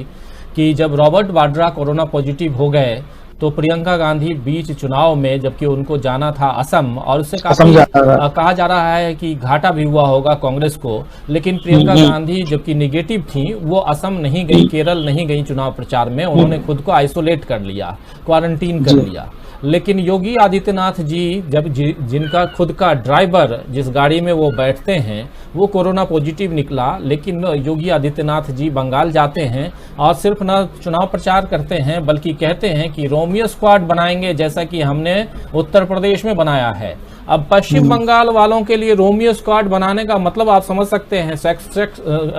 कि जब रॉबर्ट वाड्रा कोरोना पॉजिटिव हो गए तो प्रियंका गांधी बीच चुनाव में, जबकि उनको जाना था असम, और उससे काफी कहा जा रहा है कि घाटा भी हुआ होगा कांग्रेस को, लेकिन प्रियंका गांधी जबकि निगेटिव थी वो असम नहीं गई, केरल नहीं गई चुनाव प्रचार में, उन्होंने खुद को आइसोलेट कर लिया, क्वारंटीन कर लिया। लेकिन योगी आदित्यनाथ जी जब जिनका खुद का ड्राइवर जिस गाड़ी में वो बैठते हैं वो कोरोना पॉजिटिव निकला, लेकिन योगी आदित्यनाथ जी बंगाल जाते हैं और सिर्फ न चुनाव प्रचार करते हैं बल्कि कहते हैं कि रोमियो स्क्वाड बनाएंगे जैसा कि हमने उत्तर प्रदेश में बनाया है। अब पश्चिम बंगाल वालों के लिए रोमियो स्क्वाड बनाने का मतलब आप समझ सकते हैं,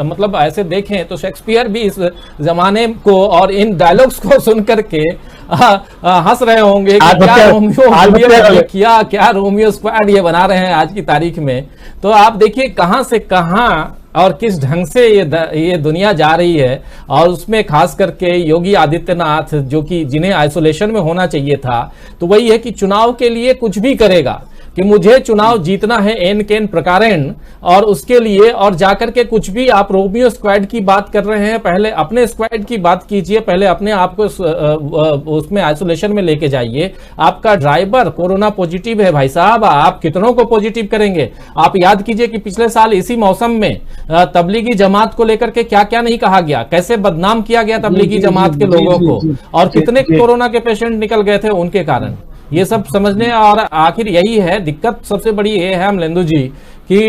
मतलब ऐसे देखें तो शेक्सपियर भी इस जमाने को और इन डायलॉग्स को सुन करके हंस रहे होंगे कि क्या रोमियो स्क्वाड ये बना रहे हैं आज की तारीख में। तो आप देखिए कहां से कहां और किस ढंग से ये दुनिया जा रही है, और उसमें खास करके योगी आदित्यनाथ जो कि जिन्हें आइसोलेशन में होना चाहिए था, तो वही है कि चुनाव के लिए कुछ भी करेगा कि मुझे चुनाव जीतना है एन केन प्रकारेण, और उसके लिए और जाकर के कुछ भी आप रोमियो स्क्वाड की बात कर रहे हैं। पहले अपने स्क्वाड की बात कीजिए, पहले अपने आप को उसमें आइसोलेशन में लेके जाइए। आपका ड्राइवर कोरोना पॉजिटिव है भाई साहब, आप कितनों को पॉजिटिव करेंगे? आप याद कीजिए कि पिछले साल इसी मौसम में तबलीगी जमात को लेकर के क्या क्या नहीं कहा गया, कैसे बदनाम किया गया तबलीगी जमात के लोगों को, और कितने कोरोना के पेशेंट निकल गए थे उनके कारण। ये सब समझने, और आखिर यही है दिक्कत सबसे बड़ी ये है अमलेंदु जी कि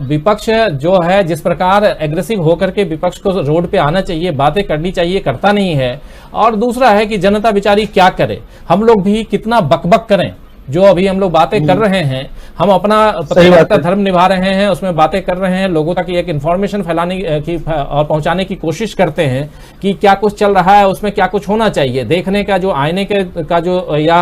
विपक्ष जो है जिस प्रकार एग्रेसिव होकर के विपक्ष को रोड पे आना चाहिए, बातें करनी चाहिए, करता नहीं है। और दूसरा है कि जनता बेचारी क्या करे, हम लोग भी कितना बकबक करें। जो अभी हम लोग बातें कर रहे हैं, हम अपना पत्रकारिता धर्म निभा रहे हैं, उसमें बातें कर रहे हैं, लोगों तक एक इन्फॉर्मेशन फैलाने की और पहुंचाने की कोशिश करते हैं कि क्या कुछ चल रहा है, उसमें क्या कुछ होना चाहिए। देखने का जो आईने का जो या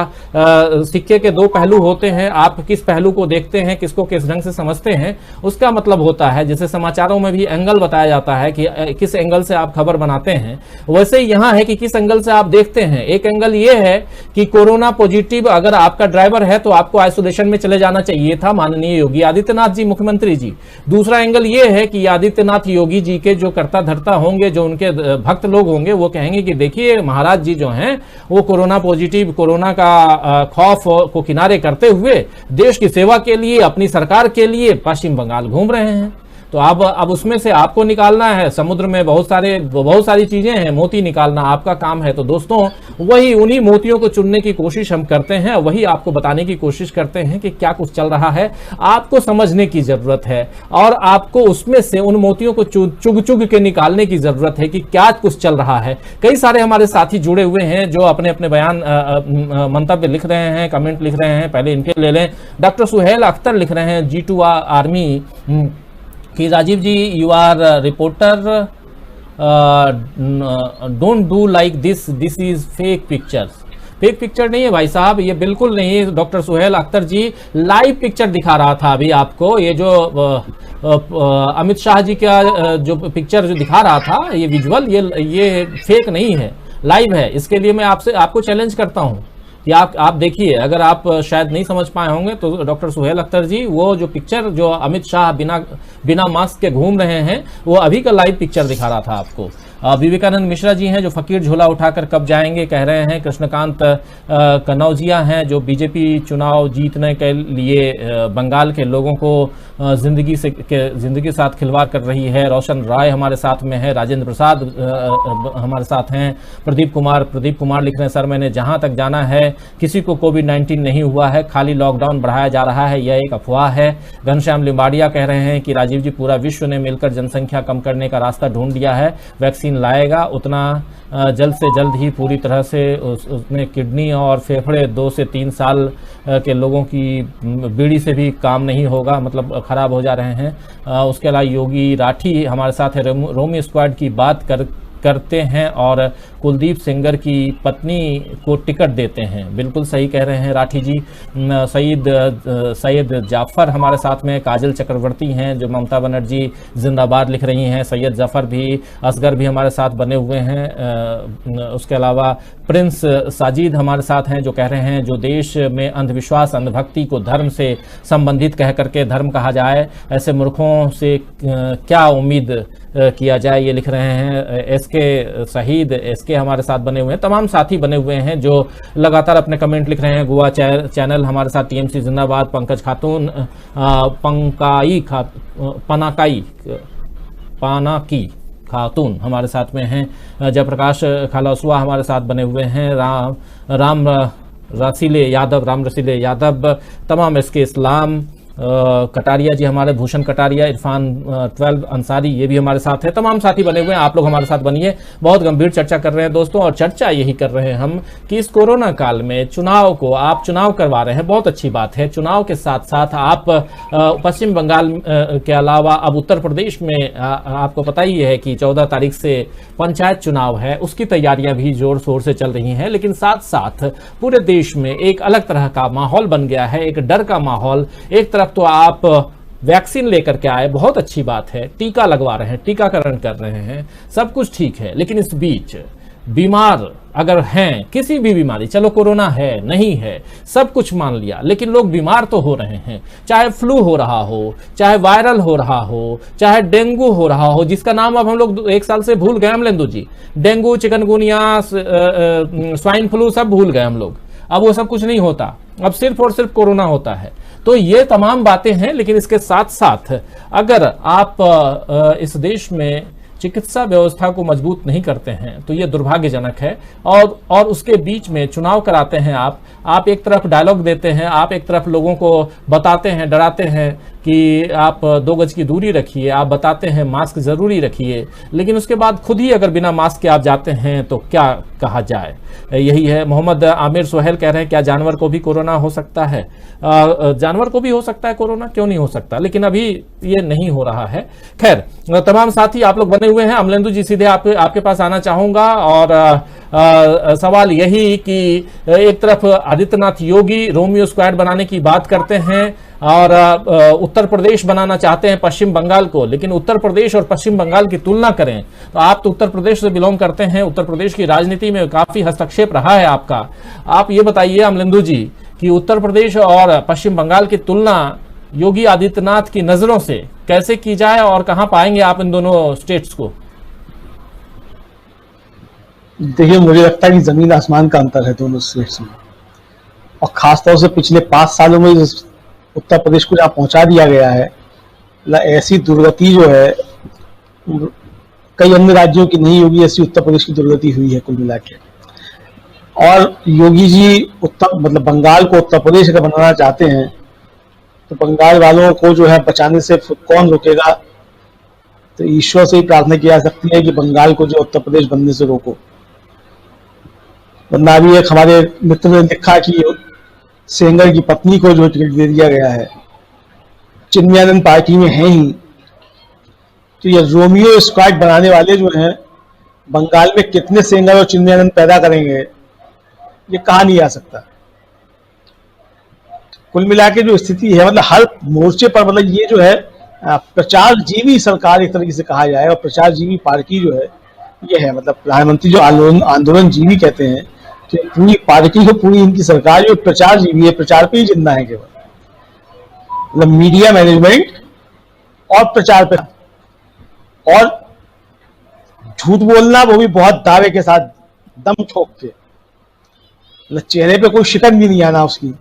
सिक्के के दो पहलू होते हैं, आप किस पहलू को देखते हैं, किसको किस ढंग से समझते हैं, उसका मतलब होता है। जैसे समाचारों में भी एंगल बताया जाता है कि किस एंगल से आप खबर बनाते हैं, वैसे ही यहाँ है कि किस एंगल से आप देखते हैं। एक एंगल ये है कि कोरोना पॉजिटिव अगर आपका ड्राइवर फीवर है तो आपको आइसोलेशन में चले जाना चाहिए था, माननीय योगी आदित्यनाथ जी, मुख्यमंत्री जी। दूसरा एंगल ये है कि आदित्यनाथ योगी जी के जो करता धरता होंगे, जो उनके भक्त लोग होंगे, वो कहेंगे कि देखिए महाराज जी जो हैं वो कोरोना पॉजिटिव, कोरोना का खौफ को किनारे करते हुए देश की सेवा के लिए, अपनी सरकार के लिए पश्चिम बंगाल घूम रहे हैं। तो अब उसमें से आपको निकालना है, समुद्र में बहुत सारी चीजें हैं, मोती निकालना आपका काम है। तो दोस्तों वही उन्हीं मोतियों को चुनने की कोशिश हम करते हैं, वही आपको बताने की कोशिश करते हैं कि क्या कुछ चल रहा है, आपको समझने की जरूरत है और आपको उसमें से उन मोतियों को चुग चुग के निकालने की जरूरत है कि क्या कुछ चल रहा है। कई सारे हमारे साथी जुड़े हुए हैं जो अपने अपने बयान मंतव्य लिख रहे हैं, कमेंट लिख रहे हैं। पहले इनके ले लें। डॉक्टर सुहेल अख्तर लिख रहे हैं G2 आर्मी कि Rajiv ji you are reporter, don't do like this is fake pictures. Fake picture नहीं है भाई साहब, ये बिल्कुल नहीं है। Doctor Suhail Akhtar ji live picture दिखा रहा था अभी आपको, ये जो अमित शाह जी का जो पिक्चर जो दिखा रहा था, ये विजुअल, ये फेक नहीं है, लाइव है। इसके लिए मैं आपको चैलेंज करता हूं कि आप देखिए। अगर आप शायद नहीं समझ पाए होंगे तो डॉक्टर सुहेल अख्तर जी, वो जो पिक्चर जो अमित शाह बिना मास्क के घूम रहे हैं, वो अभी का लाइव पिक्चर दिखा रहा था आपको। विवेकानंद मिश्रा जी हैं जो फकीर झोला उठाकर कब जाएंगे कह रहे हैं। कृष्णकांत कनौजिया हैं जो बीजेपी चुनाव जीतने के लिए बंगाल के लोगों को जिंदगी साथ खिलवाड़ कर रही है। रोशन राय हमारे साथ में है। राजेंद्र प्रसाद हमारे साथ हैं। प्रदीप कुमार लिख रहे हैं, सर मैंने जहां तक जाना है किसी को कोविड-19 नहीं हुआ है, खाली लॉकडाउन बढ़ाया जा रहा है, यह एक अफवाह है। घनश्याम लिम्बाड़िया कह रहे हैं कि राजीव जी पूरा विश्व ने मिलकर जनसंख्या कम करने का रास्ता ढूंढ लिया है, वैक्सीन लाएगा उतना जल्द से जल्द ही पूरी तरह से उसने किडनी और फेफड़े 2 से 3 साल के लोगों की बीड़ी से भी काम नहीं होगा, मतलब खराब हो जा रहे हैं। उसके अलावा योगी राठी हमारे साथ है। रोमी स्क्वाड की बात करते हैं और कुलदीप सेंगर की पत्नी को टिकट देते हैं। बिल्कुल सही कह रहे हैं राठी जी। सैयद जाफर हमारे साथ में। काजल चक्रवर्ती हैं जो ममता बनर्जी जिंदाबाद लिख रही हैं। सैयद जाफर भी, असगर भी हमारे साथ बने हुए हैं। उसके अलावा प्रिंस साजिद हमारे साथ हैं जो कह रहे हैं जो देश में अंधविश्वास, अंधभक्ति को धर्म से संबंधित कह करके धर्म कहा जाए, ऐसे मूर्खों से क्या उम्मीद किया जाए, ये लिख रहे हैं। एसके शहीद एसके हमारे साथ बने हुए हैं। तमाम साथी बने हुए हैं जो लगातार अपने कमेंट लिख रहे हैं। गोवा चैनल हमारे साथ, टीएमसी जिंदाबाद। पंकज खातून, पानाकी खातून हमारे साथ में हैं। जयप्रकाश खालासुआ हमारे साथ बने हुए हैं। राम रसीले यादव, तमाम एसके इस्लाम, कटारिया जी हमारे, भूषण कटारिया, इरफान 12 अंसारी, ये भी हमारे साथ है। तमाम साथी बने हुए हैं, आप लोग हमारे साथ बनिए। बहुत गंभीर चर्चा कर रहे हैं दोस्तों, और चर्चा यही कर रहे हैं हम कि इस कोरोना काल में चुनाव को आप चुनाव करवा रहे हैं, बहुत अच्छी बात है। चुनाव के साथ साथ आप पश्चिम बंगाल के अलावा अब उत्तर प्रदेश में आपको पता ही है कि 14 तारीख से पंचायत चुनाव है, उसकी तैयारियां भी जोर शोर से चल रही हैं। लेकिन साथ साथ पूरे देश में एक अलग तरह का माहौल बन गया है, एक डर का माहौल। एक तरफ तो आप वैक्सीन लेकर के आए, बहुत अच्छी बात है, टीका लगवा रहे हैं, टीकाकरण कर रहे हैं, सब कुछ ठीक है। लेकिन इस बीच बीमार अगर हैं, किसी भी बीमारी, चलो कोरोना है नहीं है सब कुछ मान लिया, लेकिन लोग बीमार तो हो रहे हैं। चाहे फ्लू हो रहा हो, चाहे वायरल हो रहा हो, चाहे डेंगू हो रहा हो, जिसका नाम अब हम लोग 1 साल से भूल गए अमलेंदु जी। डेंगू, चिकनगुनिया, स्वाइन फ्लू सब भूल गए हम लोग। अब वो सब कुछ नहीं होता, अब सिर्फ और सिर्फ कोरोना होता है। तो ये तमाम बातें हैं। लेकिन इसके साथ साथ अगर आप इस देश में चिकित्सा व्यवस्था को मजबूत नहीं करते हैं तो ये दुर्भाग्यजनक है। और उसके बीच में चुनाव कराते हैं आप एक तरफ डायलॉग देते हैं, आप एक तरफ लोगों को बताते हैं, डराते हैं कि आप 2 गज की दूरी रखिए, आप बताते हैं मास्क जरूरी रखिए, लेकिन उसके बाद खुद ही अगर बिना मास्क के आप जाते हैं तो क्या कहा जाए। यही है। मोहम्मद आमिर सोहेल कह रहे हैं क्या जानवर को भी कोरोना हो सकता है? जानवर को भी हो सकता है कोरोना, क्यों नहीं हो सकता, लेकिन अभी ये नहीं हो रहा है। खैर, तमाम साथी आप लोग बने हुए हैं। अमलेंदु जी सीधे आपके पास आना चाहूंगा। और सवाल यही कि एक तरफ आदित्यनाथ योगी रोमियो स्क्वाड बनाने की बात करते हैं और उत्तर प्रदेश बनाना चाहते हैं पश्चिम बंगाल को, लेकिन उत्तर प्रदेश और पश्चिम बंगाल की तुलना करें तो आप तो उत्तर प्रदेश से बिलोंग करते हैं, उत्तर प्रदेश की राजनीति में काफी हस्तक्षेप रहा है आपका। आप ये बताइए अमलेंदु जी कि उत्तर प्रदेश और पश्चिम बंगाल की तुलना योगी आदित्यनाथ की नजरों से कैसे की जाए और कहां पाएंगे आप इन दोनों स्टेट्स को? देखिए, मुझे लगता है कि जमीन आसमान का अंतर है दोनों स्टेट्स में, और खासतौर से पिछले 5 सालों में उत्तर प्रदेश को जहाँ पहुंचा दिया गया है, ऐसी दुर्गति जो है कई अन्य राज्यों की नहीं होगी, ऐसी उत्तर प्रदेश की दुर्गति हुई है कुल मिला के। और योगी जी मतलब बंगाल को उत्तर प्रदेश का बनाना चाहते हैं, तो बंगाल वालों को जो है बचाने से कौन रोकेगा? तो ईश्वर से ही प्रार्थना की जा सकती है कि बंगाल को जो उत्तर प्रदेश बनने से रोको। वरना अभी एक हमारे मित्र ने लिखा कि सेंगर की पत्नी को जो टिकट दे दिया गया है, चिन्मयानंद पार्टी में है ही, तो ये रोमियो स्क्वाड बनाने वाले जो हैं बंगाल में कितने सेंगर और चिन्मयानंद पैदा करेंगे, ये कहा नहीं आ सकता। कुल मिला के जो स्थिति है, मतलब हर मोर्चे पर, मतलब ये जो है प्रचार जीवी सरकार एक तरीके से कहा जाए, और प्रचार जीवी पार्टी जो है ये है, मतलब प्रधानमंत्री जो आंदोलन जीवी कहते हैं, तो पूरी पार्टी को, पूरी इनकी सरकार जो प्रचार जीवी है, प्रचार पे ही जिंदा है केवल, मतलब मीडिया मैनेजमेंट और प्रचार पे, और झूठ बोलना वो भी बहुत दावे के साथ, दम ठोक के, मतलब चेहरे पे कोई शिकन भी नहीं आना उसकी।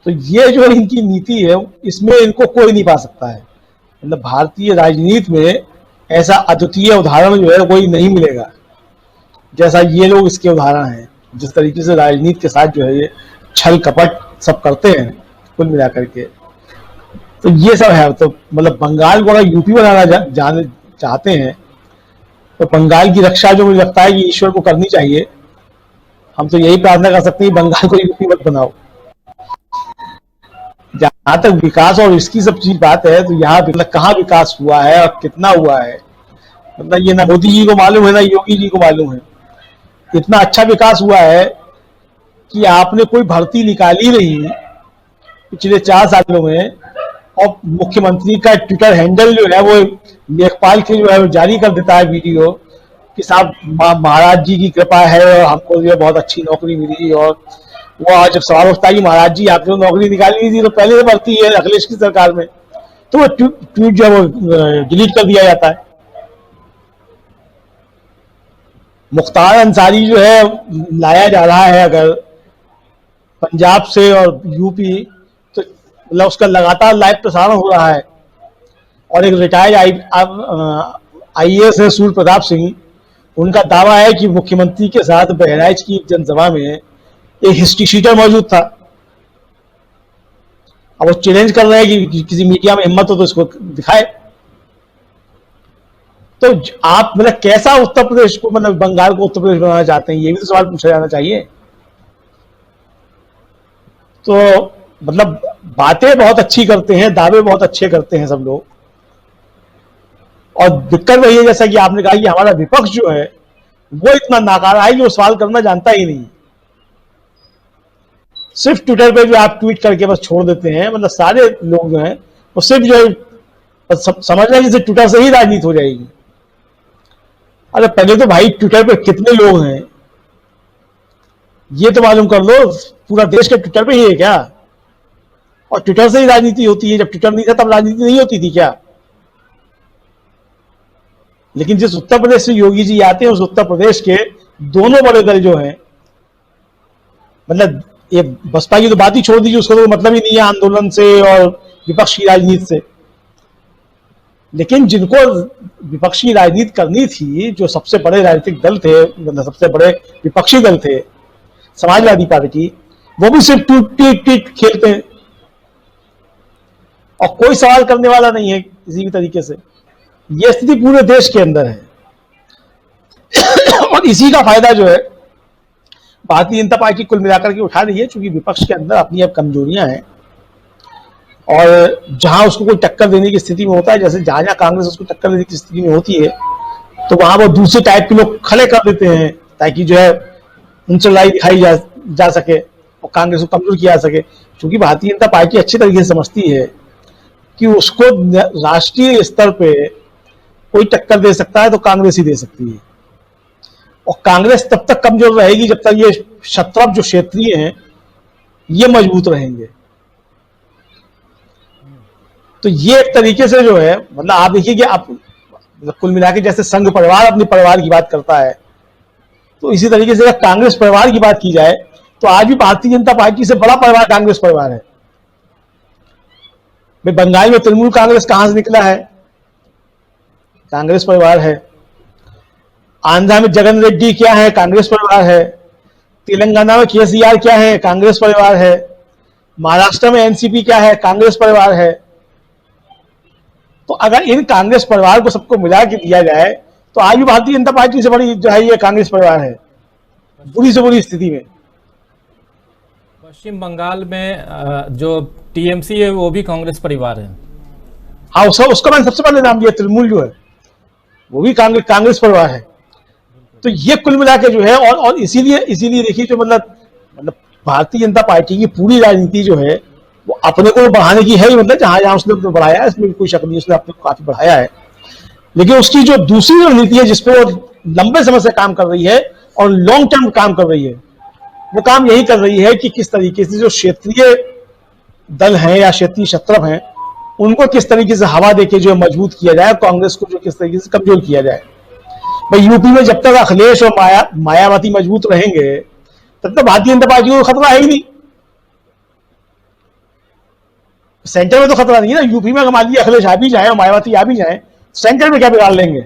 तो ये जो इनकी नीति है, इसमें इनको कोई नहीं पा सकता है। मतलब भारतीय राजनीति में ऐसा अद्वितीय उदाहरण जो है कोई नहीं मिलेगा जैसा ये लोग इसके उदाहरण हैं। जिस तरीके से राजनीति के साथ जो है ये छल कपट सब करते हैं कुल मिलाकर के, तो ये सब है। तो मतलब बंगाल को अगर यूपी बनाना जाने चाहते हैं, तो बंगाल की रक्षा जो मुझे लगता है कि ईश्वर को करनी चाहिए। हम तो यही प्रार्थना कर सकते हैं बंगाल को यूपी मत बनाओ। जहां तक विकास और इसकी सब चीज बात है, तो यहाँ मतलब कहाँ विकास हुआ है और कितना हुआ है, मतलब ये ना मोदी जी को मालूम है ना योगी जी को मालूम है। इतना अच्छा विकास हुआ है कि आपने कोई भर्ती निकाली नहीं पिछले 4 सालों में, और मुख्यमंत्री का ट्विटर हैंडल जो है वो लेखपाल के जो है वो जारी कर देता है वीडियो कि साहब महाराज जी की कृपा है और हमको जो बहुत अच्छी नौकरी मिली। और वो जब सवाल उठता है कि महाराज जी आपने तो नौकरी निकाली नहीं थी, तो पहले से भर्ती है अखिलेश की सरकार में, तो वो ट्वीट जो है वो डिलीट कर दिया जाता है। मुख्तार अंसारी जो है लाया जा रहा है अगर पंजाब से और यूपी, तो मतलब उसका लगातार लाइव प्रसारण हो रहा है। और एक रिटायर्ड IAS है सूर्य प्रताप सिंह, उनका दावा है कि मुख्यमंत्री के साथ बहराइच की जनसभा में एक हिस्ट्री शीटर मौजूद था। अब वो चैलेंज कर रहे हैं कि किसी मीडिया में हिम्मत हो तो इसको दिखाए। तो आप मतलब कैसा उत्तर प्रदेश को, मतलब बंगाल को उत्तर प्रदेश बनाना चाहते हैं, ये भी तो सवाल पूछा जाना चाहिए। तो मतलब बातें बहुत अच्छी करते हैं, दावे बहुत अच्छे करते हैं सब लोग, और दिक्कत वही है जैसा कि आपने कहा कि हमारा विपक्ष जो है वो इतना नाकारा है कि वो सवाल करना जानता ही नहीं। सिर्फ ट्विटर पे जो आप ट्वीट करके बस छोड़ देते हैं, मतलब सारे लोग जो हैं वो सिर्फ जो है समझ रहे हैं जैसे ट्विटर से ही राजनीति हो जाएगी। अरे पहले तो भाई ट्विटर पे कितने लोग हैं ये तो मालूम कर लो। पूरा देश के ट्विटर पे ही है क्या? और ट्विटर से ही राजनीति होती है? जब ट्विटर नहीं था तब राजनीति नहीं होती थी क्या? लेकिन जिस उत्तर प्रदेश से योगी जी आते हैं, उस उत्तर प्रदेश के दोनों बड़े दल जो हैं, मतलब ये बसपा की तो बात ही छोड़ दीजिए, उसका तो मतलब ही नहीं है आंदोलन से और विपक्ष की राजनीति से। लेकिन जिनको विपक्ष की राजनीति करनी थी, जो सबसे बड़े राजनीतिक दल थे, मतलब सबसे बड़े विपक्षी दल थे, समाजवादी पार्टी, वो भी सिर्फ ट्वीट खेलते हैं और कोई सवाल करने वाला नहीं है किसी भी तरीके से। यह स्थिति पूरे देश के अंदर है। और इसी का फायदा जो है भारतीय जनता पार्टी कुल मिलाकर के उठा रही है, क्योंकि विपक्ष के अंदर अपनी अब कमजोरियां हैं, और जहां उसको कोई टक्कर देने की स्थिति में होता है, जैसे जहां कांग्रेस उसको टक्कर देने की स्थिति में होती है, तो वहां वो दूसरे टाइप के लोग खड़े कर देते हैं ताकि जो है उनसे लड़ाई दिखाई जा सके और कांग्रेस को कमजोर किया जा सके। क्योंकि भारतीय जनता पार्टी अच्छी तरीके से समझती है कि उसको राष्ट्रीय स्तर पे कोई टक्कर दे सकता है तो कांग्रेस ही दे सकती है, और कांग्रेस तब तक कमजोर रहेगी जब तक ये शत्रप जो क्षेत्रीय हैं ये मजबूत रहेंगे। तो ये एक तरीके से जो है मतलब आप देखिए कि आप कुल मिला के जैसे संघ परिवार अपने परिवार की बात करता है, तो इसी तरीके से अगर कांग्रेस परिवार की बात की जाए तो आज भी भारतीय जनता पार्टी से बड़ा परिवार कांग्रेस परिवार है। भाई बंगाल में तृणमूल कांग्रेस कहां से निकला है? कांग्रेस परिवार है। आंध्रा में जगन रेड्डी क्या है? कांग्रेस परिवार है। तेलंगाना में केसीआर क्या है? कांग्रेस परिवार है। महाराष्ट्र में एनसीपी क्या है? कांग्रेस परिवार है। तो अगर इन कांग्रेस परिवार को सबको मिला के दिया जाए तो आज भी भारतीय जनता पार्टी से बड़ी जो है ये कांग्रेस परिवार है, बुरी से बुरी स्थिति में। पश्चिम बंगाल में जो टीएमसी है वो भी कांग्रेस परिवार है। हाँ, उसका मैंने सबसे पहले नाम दिया, तृणमूल जो है वो भी कांग्रेस परिवार है। तो ये कुल मिला के जो है और इसीलिए देखिए जो मतलब भारतीय जनता पार्टी की पूरी राजनीति जो है वो अपने को बढ़ाने की है ही, मतलब जहां जहां उसने बढ़ाया है इसमें कोई शक नहीं, उसने अपने को काफी बढ़ाया है। लेकिन उसकी जो दूसरी रणनीति है जिसपे वो लंबे समय से काम कर रही है और लॉन्ग टर्म काम कर रही है, वो काम यही कर रही है कि किस तरीके से जो क्षेत्रीय दल हैं या क्षेत्रीय शत्रप हैं उनको किस तरीके से हवा देके जो मजबूत किया जाए, कांग्रेस को जो किस तरीके से कमजोर किया जाए। भाई यूपी में जब तक अखिलेश और मायावती मजबूत रहेंगे तब तक भारतीय जनता पार्टी को खतरा है ही नहीं। सेंटर में तो खतरा नहीं है ना। यूपी में अगर मान लीजिए अखिलेश आ भी जाए और मायावती आ भी जाए, सेंटर में क्या बिगाड़ लेंगे?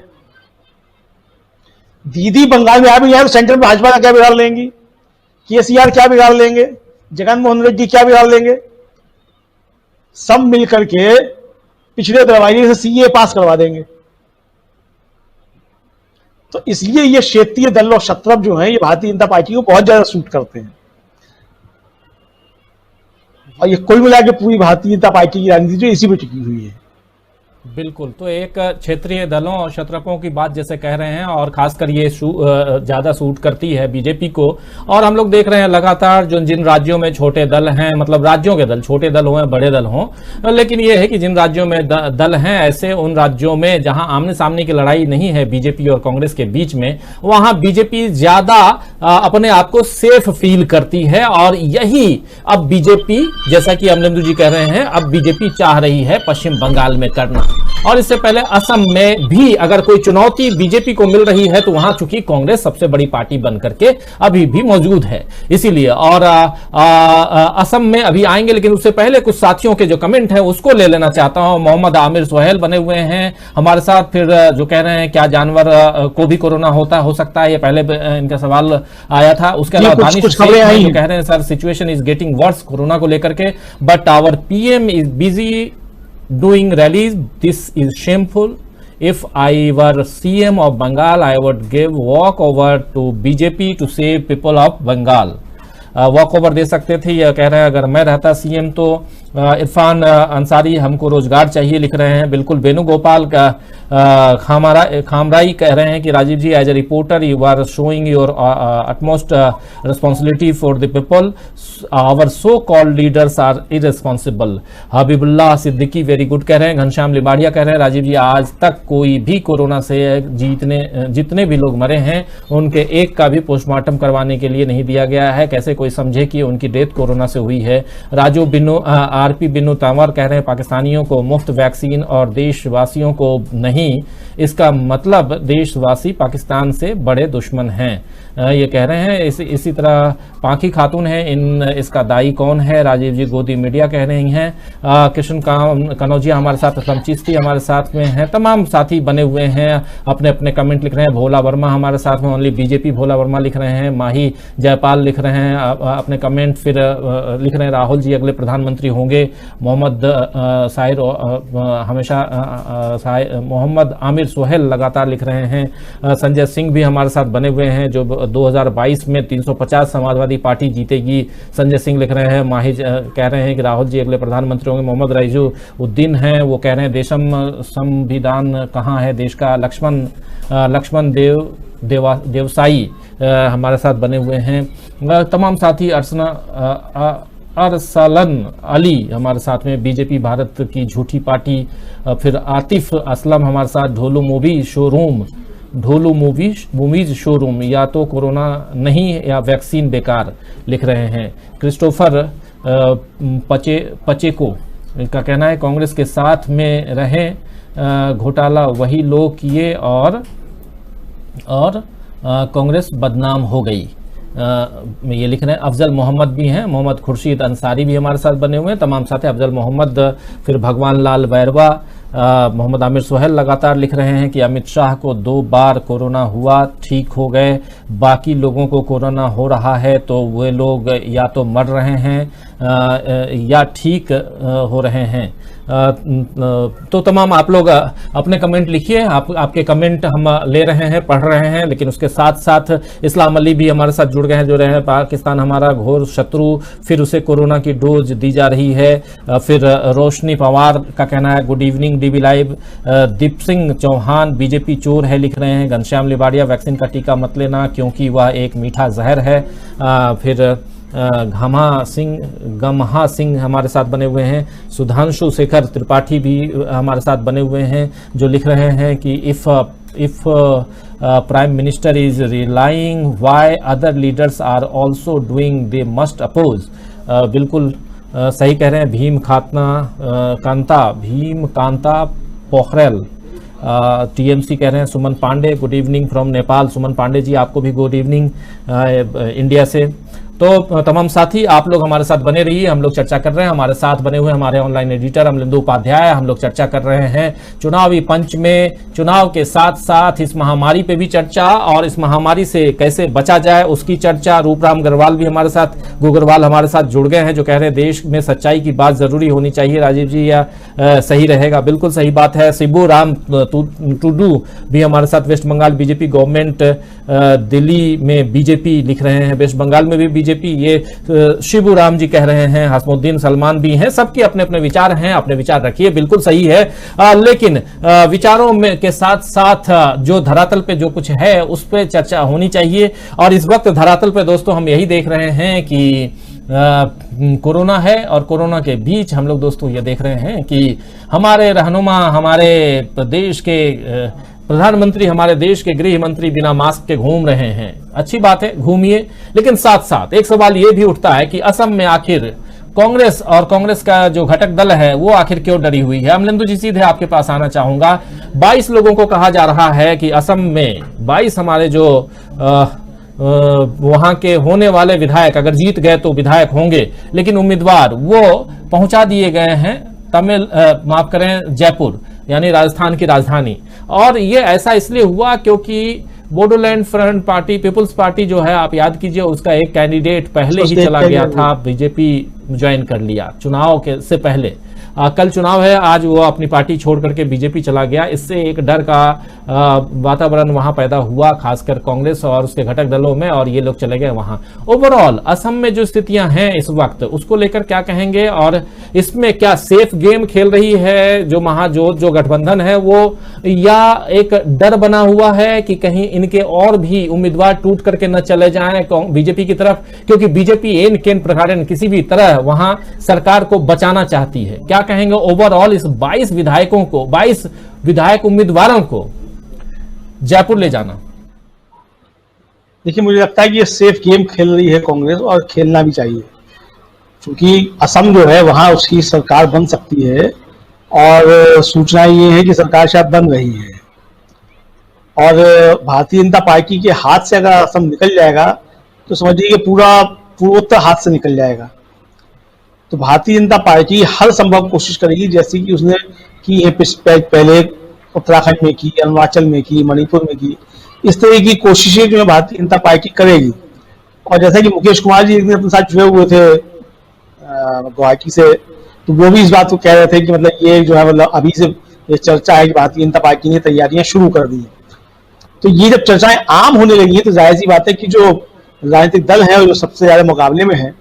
दीदी बंगाल में आ भी जाए तो सेंटर में भाजपा का क्या बिगाड़ लेंगी? केसीआर क्या बिगाड़ लेंगे? जगनमोहन रेड्डी क्या बिगाड़ लेंगे? सब मिलकर के पिछड़े दरवाजे से सीए पास करवा देंगे। तो इसलिए ये क्षेत्रीय दल और शत्रप जो हैं ये भारतीय जनता पार्टी को बहुत ज्यादा सूट करते हैं। और ये कुल मिला के पूरी भारतीय जनता पार्टी की राजनीति जो इसी पे टिकी हुई है। बिल्कुल, तो एक क्षेत्रीय दलों और शत्रपों की बात जैसे कह रहे हैं और खासकर ये ज्यादा सूट करती है बीजेपी को। और हम लोग देख रहे हैं लगातार जो जिन राज्यों में छोटे दल हैं, मतलब राज्यों के दल, छोटे दल हों बड़े दल हों, लेकिन ये है कि जिन राज्यों में दल हैं ऐसे उन राज्यों में जहां आमने सामने की लड़ाई नहीं है बीजेपी और कांग्रेस के बीच में, वहां बीजेपी ज्यादा अपने आप को सेफ फील करती है। और यही अब बीजेपी, जैसा कि अमरेंद्र जी कह रहे हैं, अब बीजेपी चाह रही है पश्चिम बंगाल में करना। और इससे पहले असम में भी अगर कोई चुनौती बीजेपी को मिल रही है तो वहां चूंकि कांग्रेस सबसे बड़ी पार्टी बनकर के अभी भी मौजूद है, इसीलिए। और असम में अभी आएंगे, लेकिन उससे पहले कुछ साथियों के जो कमेंट हैं उसको ले लेना चाहता हूं। मोहम्मद आमिर सोहेल बने हुए हैं हमारे साथ, फिर जो कह रहे हैं क्या जानवर को भी कोरोना हो सकता है, ये पहले इनका सवाल आया था। उसके अलावा दानिश जो कह रहे हैं sir situation is getting worse corona को लेकर के, but our PM is busy doing rallies. This is shameful. If I were CM of Bengal, I would give walk over to BJP to save people of Bengal. Walkover दे सकते थे, यह कह रहे हैं अगर मैं रहता सीएम तो। इरफान अंसारी हमको रोजगार चाहिए लिख रहे हैं। बिल्कुल, वेणुगोपाल का खामराई कह रहे हैं कि Rajiv ji as a reporter you are showing your utmost responsibility for the people, our so called leaders are irresponsible. Habibullah Siddiqui very good कह रहे हैं। घनश्याम लिबाड़िया कह रहे हैं राजीव जी आज तक कोई भी कोरोना से जितने भी लोग मरे हैं उनके एक का भी पोस्टमार्टम करवाने के लिए नहीं दिया गया है, कैसे कोई समझे कि उनकी डेथ कोरोना से हुई है। राजू आरपी बिन्नू तंवर कह रहे हैं पाकिस्तानियों को मुफ्त वैक्सीन और देशवासियों को नहीं, इसका मतलब देशवासी पाकिस्तान से बड़े दुश्मन हैं, ये कह रहे हैं। इसी तरह पाखी खातून है, इसका दाई कौन है? राजीव जी गोदी मीडिया कह रही हैं। कृष्ण कनौजिया हमारे साथ, असलम चिश्ती हमारे साथ में हैं, तमाम साथी बने हुए हैं, अपने अपने कमेंट लिख रहे हैं। भोला वर्मा हमारे साथ में, ओनली बीजेपी भोला वर्मा लिख रहे हैं। माही जयपाल लिख रहे हैं अपने कमेंट, फिर लिख रहे हैं राहुल जी अगले प्रधानमंत्री होंगे। मोहम्मद साहिर हमेशा मोहम्मद आमिर सोहेल लगातार लिख रहे हैं। संजय सिंह भी हमारे साथ बने हुए हैं, जो 2022 में 350 समाजवादी पार्टी जीतेगी, संजय सिंह लिख रहे हैं। माही कह रहे हैं कि राहुल जी अगले प्रधानमंत्री होंगे। मोहम्मद रईजू उद्दीन हैं, वो कह रहे हैं देशम संविधान कहाँ है देश का। लक्ष्मण देवसाई हमारे साथ बने हुए हैं। तमाम साथी, अरसलन अली हमारे साथ में, बीजेपी भारत की झूठी पार्टी। फिर आतिफ असलम हमारे साथ, ढोलू मूवीज शोरूम, या तो कोरोना नहीं या वैक्सीन बेकार लिख रहे हैं। क्रिस्टोफर पचेको का कहना है कांग्रेस के साथ में रहे, घोटाला वही लोग किए और कांग्रेस बदनाम हो गई। ये लिख रहे हैं। अफजल मोहम्मद भी हैं, मोहम्मद खुर्शीद अंसारी भी हमारे साथ बने हुए हैं, तमाम साथी। अफजल मोहम्मद, फिर भगवान लाल बैरवा, मोहम्मद आमिर सोहेल लगातार लिख रहे हैं कि अमित शाह को 2 बार कोरोना हुआ, ठीक हो गए, बाकी लोगों को कोरोना हो रहा है तो वे लोग या तो मर रहे हैं या ठीक हो रहे हैं। तो तमाम आप लोग अपने कमेंट लिखिए, आपके कमेंट हम ले रहे हैं, पढ़ रहे हैं, लेकिन उसके साथ साथ इस्लाम अली भी हमारे साथ जुड़ गए हैं, जो रहे हैं पाकिस्तान हमारा घोर शत्रु, फिर उसे कोरोना की डोज दी जा रही है। फिर रोशनी पवार का कहना है good evening dB live. Deep Singh Chauhan BJP चोर है लिख रहे हैं। घनश्याम लिबाड़िया वैक्सीन का टीका मत लेना क्योंकि वह एक मीठा जहर है। फिर गमहा सिंह हमारे साथ बने हुए हैं। सुधांशु शेखर त्रिपाठी भी हमारे साथ बने हुए हैं, जो लिख रहे हैं कि if prime minister is relying why other leaders are also doing they must oppose. बिल्कुल सही कह रहे हैं। भीम कांता पोखरेल टीएमसी कह रहे हैं। Suman Pandey good evening from Nepal. Suman Pandey ji आपको भी गुड इवनिंग इंडिया से। तो तमाम साथी आप लोग हमारे साथ बने रहिए, हम लोग चर्चा कर रहे हैं। हमारे साथ बने हुए हमारे ऑनलाइन एडिटर अमलिंदु उपाध्याय, हम लोग चर्चा कर रहे हैं चुनावी पंच में, चुनाव के साथ साथ इस महामारी पे भी चर्चा और इस महामारी से कैसे बचा जाए उसकी चर्चा। रूपराम अग्रवाल भी हमारे साथ, गुगरवाल हमारे साथ जुड़ गए हैं, जो कह रहे हैं देश में सच्चाई की बात जरूरी होनी चाहिए राजीव जी, या सही रहेगा। बिल्कुल सही बात है। शिबू राम टुडू भी हमारे साथ, West Bengal BJP government, Delhi में बीजेपी लिख रहे हैं, वेस्ट बंगाल में भी बीजेपी, ये शिबू राम जी कह रहे हैं। हसमुद्दीन सलमान भी हैं। सबके अपने अपने विचार हैं, अपने विचार रखिए, बिल्कुल सही है। लेकिन विचारों में के साथ साथ जो धरातल पे जो कुछ है उस पर चर्चा होनी चाहिए। और इस वक्त धरातल पे दोस्तों हम यही देख रहे हैं कि कोरोना है, और कोरोना के बीच हम लोग दोस्तों ये देख रहे हैं कि हमारे रहनुमा, हमारे प्रदेश के प्रधानमंत्री, हमारे देश के गृह मंत्री बिना मास्क के घूम रहे हैं। अच्छी बात है, घूमिए, लेकिन साथ साथ एक सवाल ये भी उठता है कि असम में आखिर कांग्रेस और कांग्रेस का जो घटक दल है वो आखिर क्यों डरी हुई है। अमलिंदु जी सीधे आपके पास आना चाहूंगा। 22 लोगों को कहा जा रहा है कि असम में 22 हमारे जो वहां के होने वाले विधायक अगर जीत गए तो विधायक होंगे, लेकिन उम्मीदवार वो पहुंचा दिए गए हैं माफ करें जयपुर, यानी राजस्थान की राजधानी। और ये ऐसा इसलिए हुआ क्योंकि Bodoland Front Party, People's Party जो है, आप याद कीजिए, उसका एक कैंडिडेट पहले ही चला गया था, बीजेपी ज्वाइन कर लिया चुनाव के से पहले। कल चुनाव है, आज वो अपनी पार्टी छोड़ करके बीजेपी चला गया। इससे एक डर का वातावरण वहां पैदा हुआ, खासकर कांग्रेस और उसके घटक दलों में, और ये लोग चले गए वहां। ओवरऑल असम में जो स्थितियां हैं इस वक्त, उसको लेकर क्या कहेंगे, और इसमें क्या सेफ गेम खेल रही है जो महाजोत, जो गठबंधन है वो, या एक डर बना हुआ है कि कहीं इनके और भी उम्मीदवार टूट करके न चले जाएं बीजेपी की तरफ, क्योंकि बीजेपी एन केन प्रकार किसी भी तरह वहां सरकार को बचाना चाहती है। क्या कहेंगे ओवरऑल इस 22 विधायकों को, 22 विधायक उम्मीदवारों को जयपुर ले जाना? देखिए, मुझे लगता है कि ये सेफ गेम खेल रही है कांग्रेस, और खेलना भी चाहिए, क्योंकि असम जो है वहां उसकी सरकार बन सकती है, और सूचना ये है कि सरकार शायद बन रही है। और भारतीय जनता पार्टी के हाथ से अगर असम निकल जाएगा तो समझिए कि पूरा पूर्वोत्तर हाथ से निकल जाएगा। तो भारतीय जनता पार्टी हर संभव कोशिश करेगी, जैसे कि उसने की है पहले उत्तराखंड में की, अरुणाचल में की, मणिपुर में की। इस तरह की कोशिशें जो है भारतीय जनता पार्टी करेगी। और जैसा कि मुकेश कुमार जी एक दिन अपने साथ जुड़े हुए थे गुवाहाटी से, तो वो भी इस बात को कह रहे थे कि मतलब ये जो है मतलब अभी से ये चर्चा है कि भारतीय जनता पार्टी ने तैयारियां शुरू कर दी है। तो ये जब चर्चाएं आम होने लगी है तो जाहिर सी बात है कि जो राजनीतिक दल है और जो सबसे ज्यादा मुकाबले में है,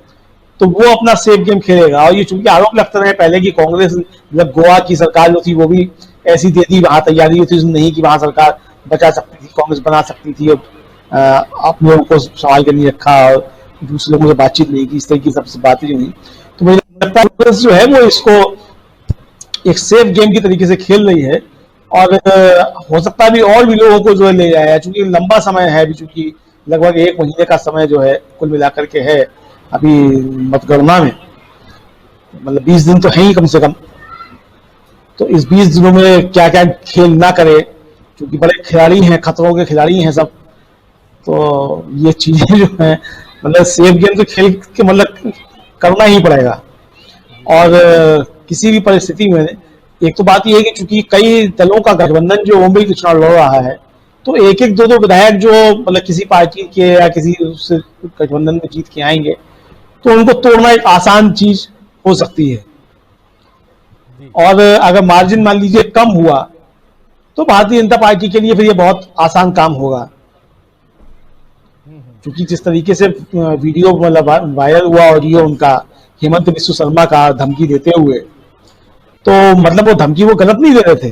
तो वो अपना सेफ गेम खेलेगा। और ये चूंकि आरोप लगता रहे पहले की कांग्रेस, मतलब गोवा की सरकार जो थी वो भी ऐसी दे दी, वहां तैयारी थी नहीं कि वहां सरकार बचा सकती थी, कांग्रेस बना सकती थी, अपने लोगों को संभाल कर नहीं रखा और दूसरे लोगों से बातचीत नहीं की, इस तरह की सबसे बातें जो हुई। तो मुझे लगता है कांग्रेस जो है वो इसको एक सेफ गेम की तरीके से खेल रही है, और हो सकता है भी और भी लोगों को जो है ले जाए, चूंकि लंबा समय है, चूंकि लगभग 1 महीने का समय जो है कुल मिलाकर के है अभी मतगणना में। मतलब 20 दिन तो है ही कम से कम। तो इस 20 दिनों में क्या क्या खेल ना करे, क्योंकि बड़े खिलाड़ी हैं, खतरों के खिलाड़ी हैं सब। तो ये चीजें जो है मतलब सेफ गेम तो खेल के मतलब करना ही पड़ेगा। और किसी भी परिस्थिति में एक तो बात यह है कि चूंकि कई दलों का गठबंधन जो ओम बिरला चुनाव लड़ रहा है, तो एक एक दो दो विधायक जो मतलब किसी पार्टी के या किसी गठबंधन में जीत के आएंगे, तो उनको तोड़ना एक आसान चीज हो सकती है। और अगर मार्जिन मान लीजिए कम हुआ, तो भारतीय जनता पार्टी के लिए फिर ये बहुत आसान काम होगा। क्योंकि जिस तरीके से वीडियो मतलब वायरल हुआ ऑडियो उनका हेमंत बिस्व शर्मा का धमकी देते हुए, तो मतलब वो धमकी वो गलत नहीं दे रहे थे।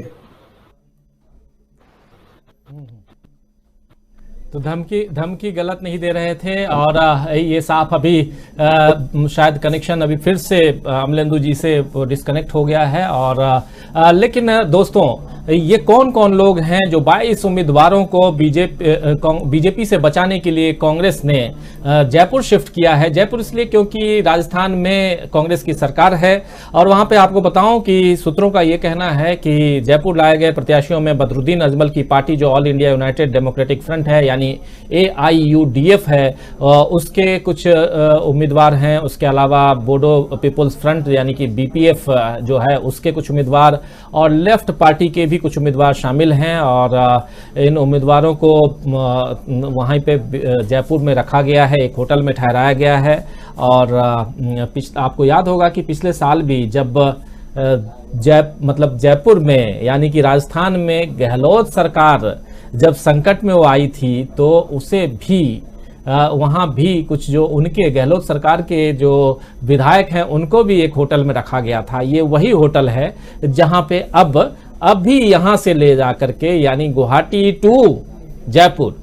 तो धमकी गलत नहीं दे रहे थे। और ये साफ अभी शायद कनेक्शन अभी फिर से अमलेंदु जी से डिस्कनेक्ट हो गया है। और लेकिन दोस्तों, ये कौन कौन लोग हैं जो 22 उम्मीदवारों को बीजेपी से बचाने के लिए कांग्रेस ने जयपुर शिफ्ट किया है। जयपुर इसलिए क्योंकि राजस्थान में कांग्रेस की सरकार है। और वहां पे आपको बताऊं कि सूत्रों का ये कहना है कि जयपुर लाए गए प्रत्याशियों में बदरुद्दीन अजमल की पार्टी जो all India United democratic front है यानी AIUDF है, उसके कुछ उम्मीदवार हैं। उसके अलावा बोडो पीपुल्स फ्रंट यानी कि BPF जो है उसके कुछ उम्मीदवार और लेफ्ट पार्टी के भी कुछ उम्मीदवार शामिल हैं। और इन उम्मीदवारों को वहीं पे जयपुर में रखा गया है, एक होटल में ठहराया गया है। और आपको याद होगा कि पिछले साल भी जब जयपुर में यानी कि राजस्थान में गहलोत सरकार जब संकट में वो आई थी, तो उसे भी वहाँ भी कुछ जो उनके गहलोत सरकार के जो विधायक हैं उनको भी एक होटल में रखा गया था। ये वही होटल है जहाँ पे अब भी यहाँ से ले जा करके यानी गुवाहाटी टू जयपुर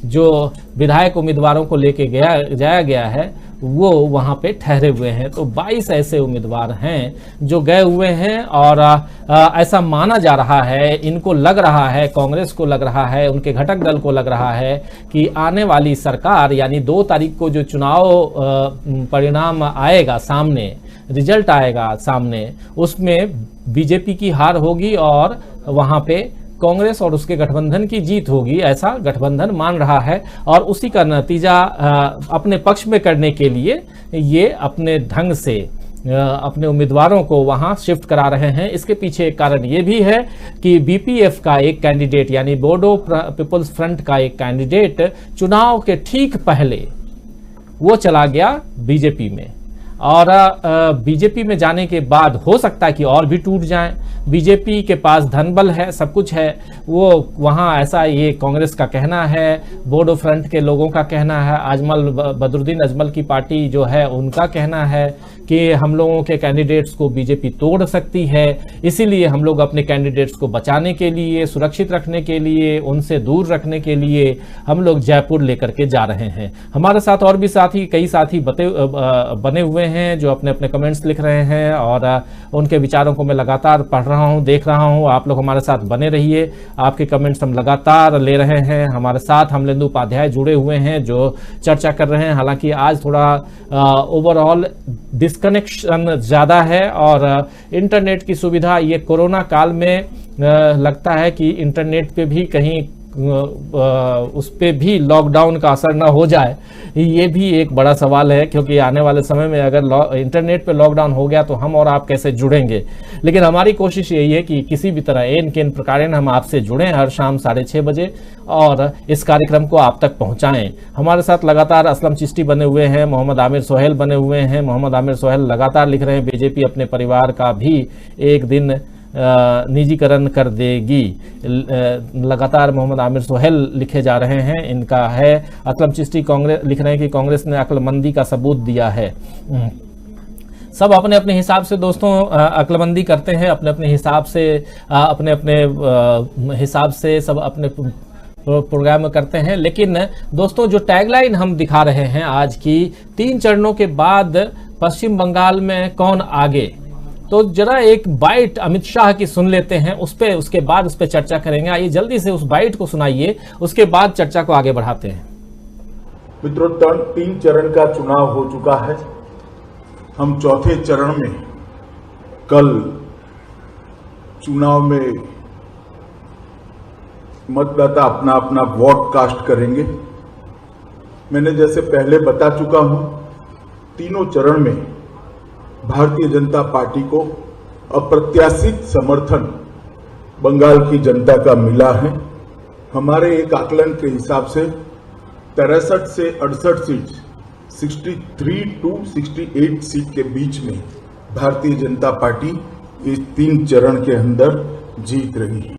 जो विधायक उम्मीदवारों को लेके जाया गया है, वो वहाँ पे ठहरे हुए हैं। तो 22 ऐसे उम्मीदवार हैं जो गए हुए हैं। और ऐसा माना जा रहा है, इनको लग रहा है, कांग्रेस को लग रहा है, उनके घटक दल को लग रहा है कि आने वाली सरकार यानी 2 तारीख को जो चुनाव परिणाम आएगा सामने, रिजल्ट आएगा सामने, उसमें बीजेपी की हार होगी और वहाँ पे कांग्रेस और उसके गठबंधन की जीत होगी, ऐसा गठबंधन मान रहा है। और उसी का नतीजा अपने पक्ष में करने के लिए ये अपने ढंग से अपने उम्मीदवारों को वहां शिफ्ट करा रहे हैं। इसके पीछे एक कारण ये भी है कि BPF का एक कैंडिडेट यानी बोडो पीपल्स फ्रंट का एक कैंडिडेट चुनाव के ठीक पहले वो चला गया बीजेपी में। और बीजेपी में जाने के बाद हो सकता है कि और भी टूट जाएं। बीजेपी के पास धन बल है, सब कुछ है, वो वहाँ ऐसा ये कांग्रेस का कहना है, बोडो फ्रंट के लोगों का कहना है, बदरुद्दीन अजमल की पार्टी जो है उनका कहना है कि हम लोगों के कैंडिडेट्स को बीजेपी तोड़ सकती है। इसीलिए हम लोग अपने कैंडिडेट्स को बचाने के लिए, सुरक्षित रखने के लिए, उनसे दूर रखने के लिए हम लोग जयपुर लेकर के जा रहे हैं। हमारे साथ और भी कई साथी बने हुए हैं जो अपने अपने कमेंट्स लिख रहे हैं और उनके विचारों को मैं लगातार पढ़ रहा हूं, देख रहा हूं। आप लोग हमारे साथ बने रहिए, आपके कमेंट्स हम लगातार ले रहे हैं। हमारे साथ अमलेंदु उपाध्याय जुड़े हुए हैं जो चर्चा कर रहे हैं। हालांकि आज थोड़ा ओवरऑल डिस्कनेक्शन ज़्यादा है और इंटरनेट की सुविधा ये कोरोना काल में लगता है कि इंटरनेट पे भी कहीं उस पे भी लॉकडाउन का असर ना हो जाए, ये भी एक बड़ा सवाल है। क्योंकि आने वाले समय में अगर इंटरनेट पे लॉकडाउन हो गया तो हम और आप कैसे जुड़ेंगे। लेकिन हमारी कोशिश यही है कि किसी भी तरह एन केन प्रकार हम आपसे जुड़ें हर शाम 6:30 बजे और इस कार्यक्रम को आप तक पहुंचाएं। हमारे साथ लगातार असलम चिश्ती बने हुए हैं, मोहम्मद आमिर सोहेल बने हुए हैं। मोहम्मद आमिर सोहेल लगातार लिख रहे हैं बीजेपी अपने परिवार का भी एक दिन निजीकरण कर देगी। लगातार मोहम्मद आमिर सोहेल लिखे जा रहे हैं। इनका है असलम चिश्ती कांग्रेस लिख रहे हैं कि कांग्रेस ने अक्लमंदी का सबूत दिया है। सब अपने अपने हिसाब से दोस्तों अक्लमंदी करते हैं, अपने अपने हिसाब से हिसाब से सब अपने प्रोग्राम करते हैं। लेकिन दोस्तों जो टैगलाइन हम दिखा रहे हैं आज की, 3 चरणों के बाद पश्चिम बंगाल में कौन आगे, तो जरा एक बाइट अमित शाह की सुन लेते हैं, उसके बाद उस पर चर्चा करेंगे। आइए जल्दी से उस बाइट को सुनाइए, उसके बाद चर्चा को आगे बढ़ाते हैं। मित्रों, 3 चरण का चुनाव हो चुका है। हम चौथे चरण में कल चुनाव में मतदाता अपना अपना वोट कास्ट करेंगे। मैंने जैसे पहले बता चुका हूं, तीनों चरण में भारतीय जनता पार्टी को अप्रत्याशित समर्थन बंगाल की जनता का मिला है। हमारे एक आकलन के हिसाब से 63 से 68 सीट, 63 to 68 सीट के बीच में भारतीय जनता पार्टी इस 3 चरण के अंदर जीत रही है।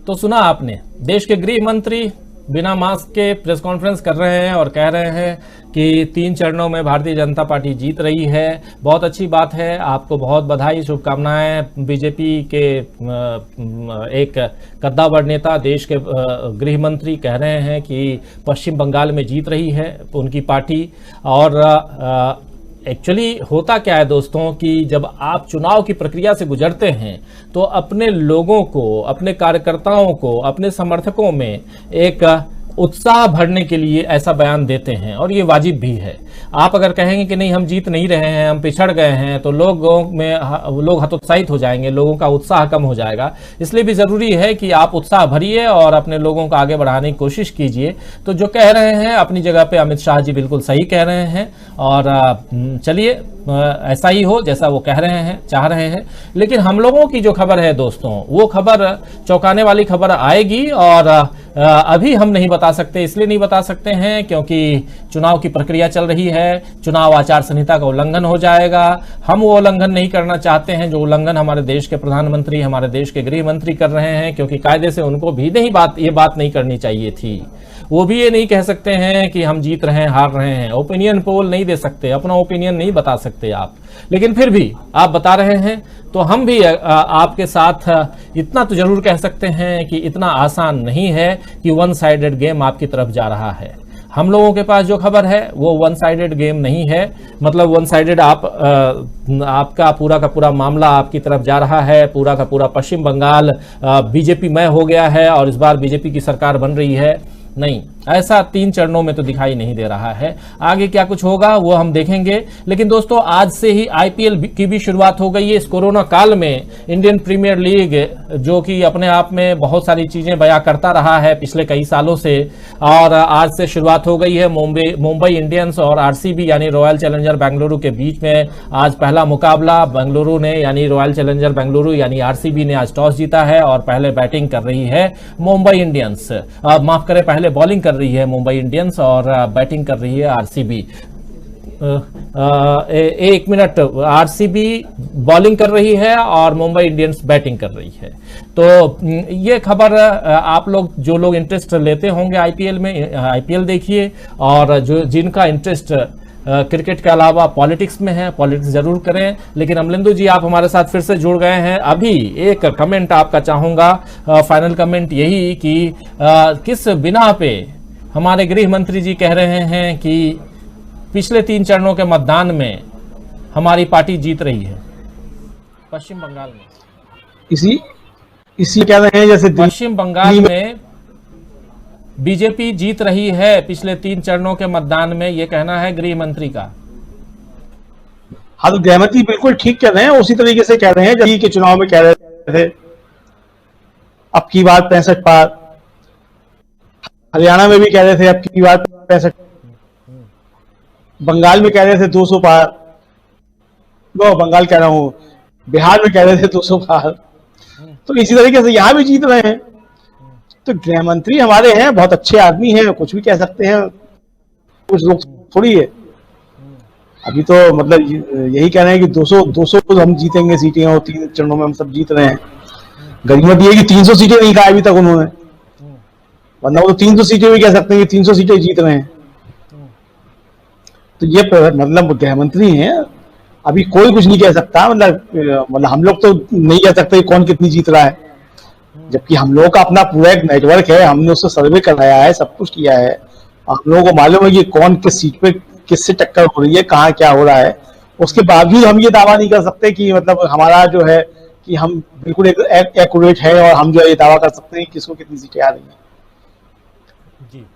तो सुना आपने, देश के गृह मंत्री बिना मास्क के प्रेस कॉन्फ्रेंस कर रहे हैं और कह रहे हैं कि 3 चरणों में भारतीय जनता पार्टी जीत रही है। बहुत अच्छी बात है, आपको बहुत बधाई, शुभकामनाएं। बीजेपी के एक कद्दावर नेता, देश के गृह मंत्री कह रहे हैं कि पश्चिम बंगाल में जीत रही है उनकी पार्टी। और एक्चुअली होता क्या है दोस्तों कि जब आप चुनाव की प्रक्रिया से गुजरते हैं तो अपने लोगों को, अपने कार्यकर्ताओं को, अपने समर्थकों में एक उत्साह भरने के लिए ऐसा बयान देते हैं और ये वाजिब भी है। आप अगर कहेंगे कि नहीं हम जीत नहीं रहे हैं, हम पिछड़ गए हैं, तो लोग हतोत्साहित हो जाएंगे, लोगों का उत्साह कम हो जाएगा। इसलिए भी जरूरी है कि आप उत्साह भरिए और अपने लोगों को आगे बढ़ाने की कोशिश कीजिए। तो जो कह रहे हैं अपनी जगह पे अमित शाह जी बिल्कुल सही कह रहे हैं और चलिए ऐसा ही हो जैसा वो कह रहे हैं, चाह रहे हैं। लेकिन हम लोगों की जो खबर है दोस्तों, वो खबर चौंकाने वाली खबर आएगी और अभी हम नहीं बता सकते। इसलिए नहीं बता सकते हैं क्योंकि चुनाव की प्रक्रिया चल रही है, चुनाव आचार संहिता का उल्लंघन हो जाएगा। हम वो उल्लंघन नहीं करना चाहते हैं जो उल्लंघन हमारे देश के प्रधानमंत्री, हमारे देश के गृह मंत्री कर रहे हैं, क्योंकि कायदे से उनको भी ये बात नहीं करनी चाहिए थी। वो भी ये नहीं कह सकते हैं कि हम जीत रहे हैं, हार रहे हैं। ओपिनियन पोल नहीं दे सकते, अपना ओपिनियन नहीं बता सकते आप। लेकिन फिर भी आप बता रहे हैं तो हम भी आपके साथ इतना तो जरूर कह सकते हैं कि इतना आसान नहीं है कि वन साइडेड गेम आपकी तरफ जा रहा है। हम लोगों के पास जो खबर है वो वन साइडेड गेम नहीं है, मतलब वन साइडेड आपका पूरा का पूरा मामला आपकी तरफ जा रहा है। पूरा का पूरा पश्चिम बंगाल बीजेपी मय हो गया है और इस बार बीजेपी की सरकार बन रही है। नहीं, ऐसा 3 चरणों में तो दिखाई नहीं दे रहा है। आगे क्या कुछ होगा वो हम देखेंगे। लेकिन दोस्तों आज से ही आईपीएल की भी शुरुआत हो गई है। इस कोरोना काल में इंडियन प्रीमियर लीग, जो कि अपने आप में बहुत सारी चीजें बयां करता रहा है पिछले कई सालों से, और आज से शुरुआत हो गई है। मुंबई इंडियंस और आरसीबी यानी रॉयल चैलेंजर बेंगलुरु के बीच में आज पहला मुकाबला। बेंगलुरु ने यानी रॉयल चैलेंजर बेंगलुरु यानी आरसीबी ने आज टॉस जीता है और पहले बैटिंग कर रही है मुंबई इंडियंस, माफ करें पहले बॉलिंग कर रही है मुंबई इंडियंस और बैटिंग कर रही है आरसीबी। एक मिनट, आरसीबी बॉलिंग कर रही है और मुंबई इंडियंस बैटिंग कर रही है। तो ये खबर आप लोग, जो लोग इंटरेस्ट लेते होंगे आईपीएल में, आईपीएल देखिए, और जो जिनका इंटरेस्ट क्रिकेट के अलावा पॉलिटिक्स में है, पॉलिटिक्स जरूर करें। लेकिन अमलिंदु जी आप हमारे साथ फिर से जुड़ गए हैं। अभी एक कमेंट आपका चाहूंगा, फाइनल कमेंट यही कि किस बिना पे हमारे गृह मंत्री जी कह रहे हैं कि पिछले 3 चरणों के मतदान में हमारी पार्टी जीत रही है पश्चिम बंगाल में। इसी कह रहे हैं जैसे पश्चिम बंगाल में बीजेपी जीत रही है पिछले 3 चरणों के मतदान में, ये कहना है गृह मंत्री का। हाँ, तो गृह मंत्री बिल्कुल ठीक कह रहे हैं। उसी तरीके से कह रहे हैं जब के चुनाव में कह रहे थे अब की बार 65 पार, हरियाणा में भी कह रहे थे अब की बार 65, बंगाल में कह रहे थे 200 पार, बंगाल कह रहा हूं, बिहार में कह रहे थे 200 पार। तो इसी तरीके से यहां भी जीत रहे हैं। तो गृह मंत्री हमारे हैं, बहुत अच्छे आदमी हैं, कुछ भी कह सकते हैं, कुछ लोग थोड़ी है। अभी तो मतलब यही कह रहे हैं कि 200 हम जीतेंगे सीटें और 3 चरणों में हम सब जीत रहे हैं। गरीबत ये कि 300 सीटें नहीं कहा अभी तक उन्होंने, वरना वो तो 300 सीटें भी कह सकते हैं कि 300 सीटें जीत रहे हैं। तो ये मतलब गृह मंत्री हैं, अभी कोई कुछ नहीं कह सकता। मतलब हम लोग तो नहीं कह सकते कौन कितनी जीत रहा है, जबकि हम लोगों का अपना पूरा एक नेटवर्क है, हमने उससे सर्वे कराया है, सब कुछ किया है। हम लोगों को मालूम है कि कौन किस सीट पे किससे टक्कर हो रही है, कहाँ क्या हो रहा है। उसके बावजूद हम ये दावा नहीं कर सकते कि मतलब हमारा जो है कि हम बिल्कुल एक्यूरेट है और हम जो है ये दावा कर सकते हैं किसको कितनी सीटें आ रही है।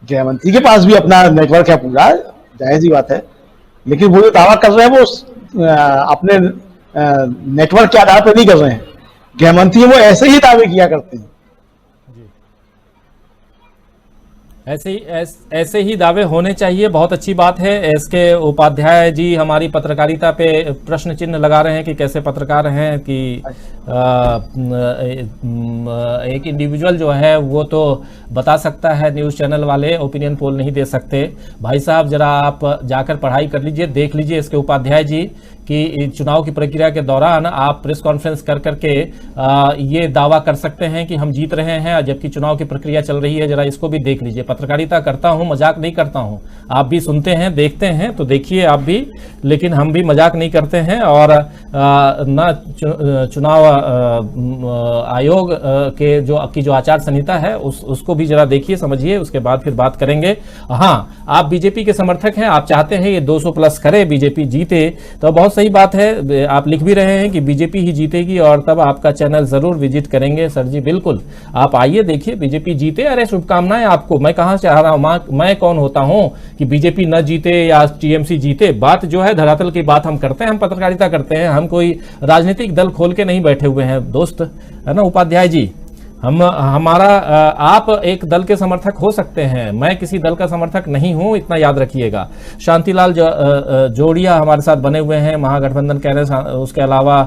गृह मंत्री के पास भी अपना नेटवर्क है पूरा, जायज ही बात है। लेकिन वो जो दावा कर रहे हैं वो अपने नेटवर्क के आधार पर नहीं कर रहे हैं। गृह मंत्री वो ऐसे ही दावे किया करते हैं। ऐसे ही दावे होने चाहिए। बहुत अच्छी बात है। एसके उपाध्याय जी हमारी पत्रकारिता पे प्रश्न चिन्ह लगा रहे हैं कि कैसे पत्रकार हैं कि एक इंडिविजुअल जो है वो तो बता सकता है, न्यूज़ चैनल वाले ओपिनियन पोल नहीं दे सकते। भाई साहब जरा आप जाकर पढ़ाई कर लीजिए, देख लीजिए एसके उपाध्याय जी कि चुनाव की प्रक्रिया के दौरान आप प्रेस कॉन्फ्रेंस कर करके ये दावा कर सकते हैं कि हम जीत रहे हैं, जबकि चुनाव की प्रक्रिया चल रही है। जरा इसको भी देख लीजिए। पत्रकारिता करता हूं, मजाक नहीं करता हूं। आप भी सुनते हैं, देखते हैं तो देखिए आप भी, लेकिन हम भी मजाक नहीं करते हैं। और न चुनाव आयोग के जो आचार संहिता है उसको भी जरा देखिए, समझिए, उसके बाद फिर बात करेंगे। हाँ, आप बीजेपी के समर्थक हैं, आप चाहते हैं ये 200 प्लस करे, बीजेपी जीते, तो बहुत सही बात है। आप लिख भी रहे हैं कि बीजेपी ही जीतेगी और तब आपका चैनल जरूर विजिट करेंगे। सर जी बिल्कुल, आप आइए, देखिए बीजेपी जीते। अरे शुभकामनाएं आपको। मैं कहां से आ रहा हूं, मैं कौन होता हूं कि बीजेपी न जीते या टीएमसी जीते। बात जो है धरातल की बात हम करते हैं, हम पत्रकारिता करते हैं, हम कोई राजनीतिक दल खोल के नहीं बैठे हुए हैं दोस्त, है ना उपाध्याय जी। आप एक दल के समर्थक हो सकते हैं, मैं किसी दल का समर्थक नहीं हूं, इतना याद रखिएगा। शांतिलाल जोड़िया हमारे साथ बने हुए हैं, महागठबंधन कह रहे हैं। उसके अलावा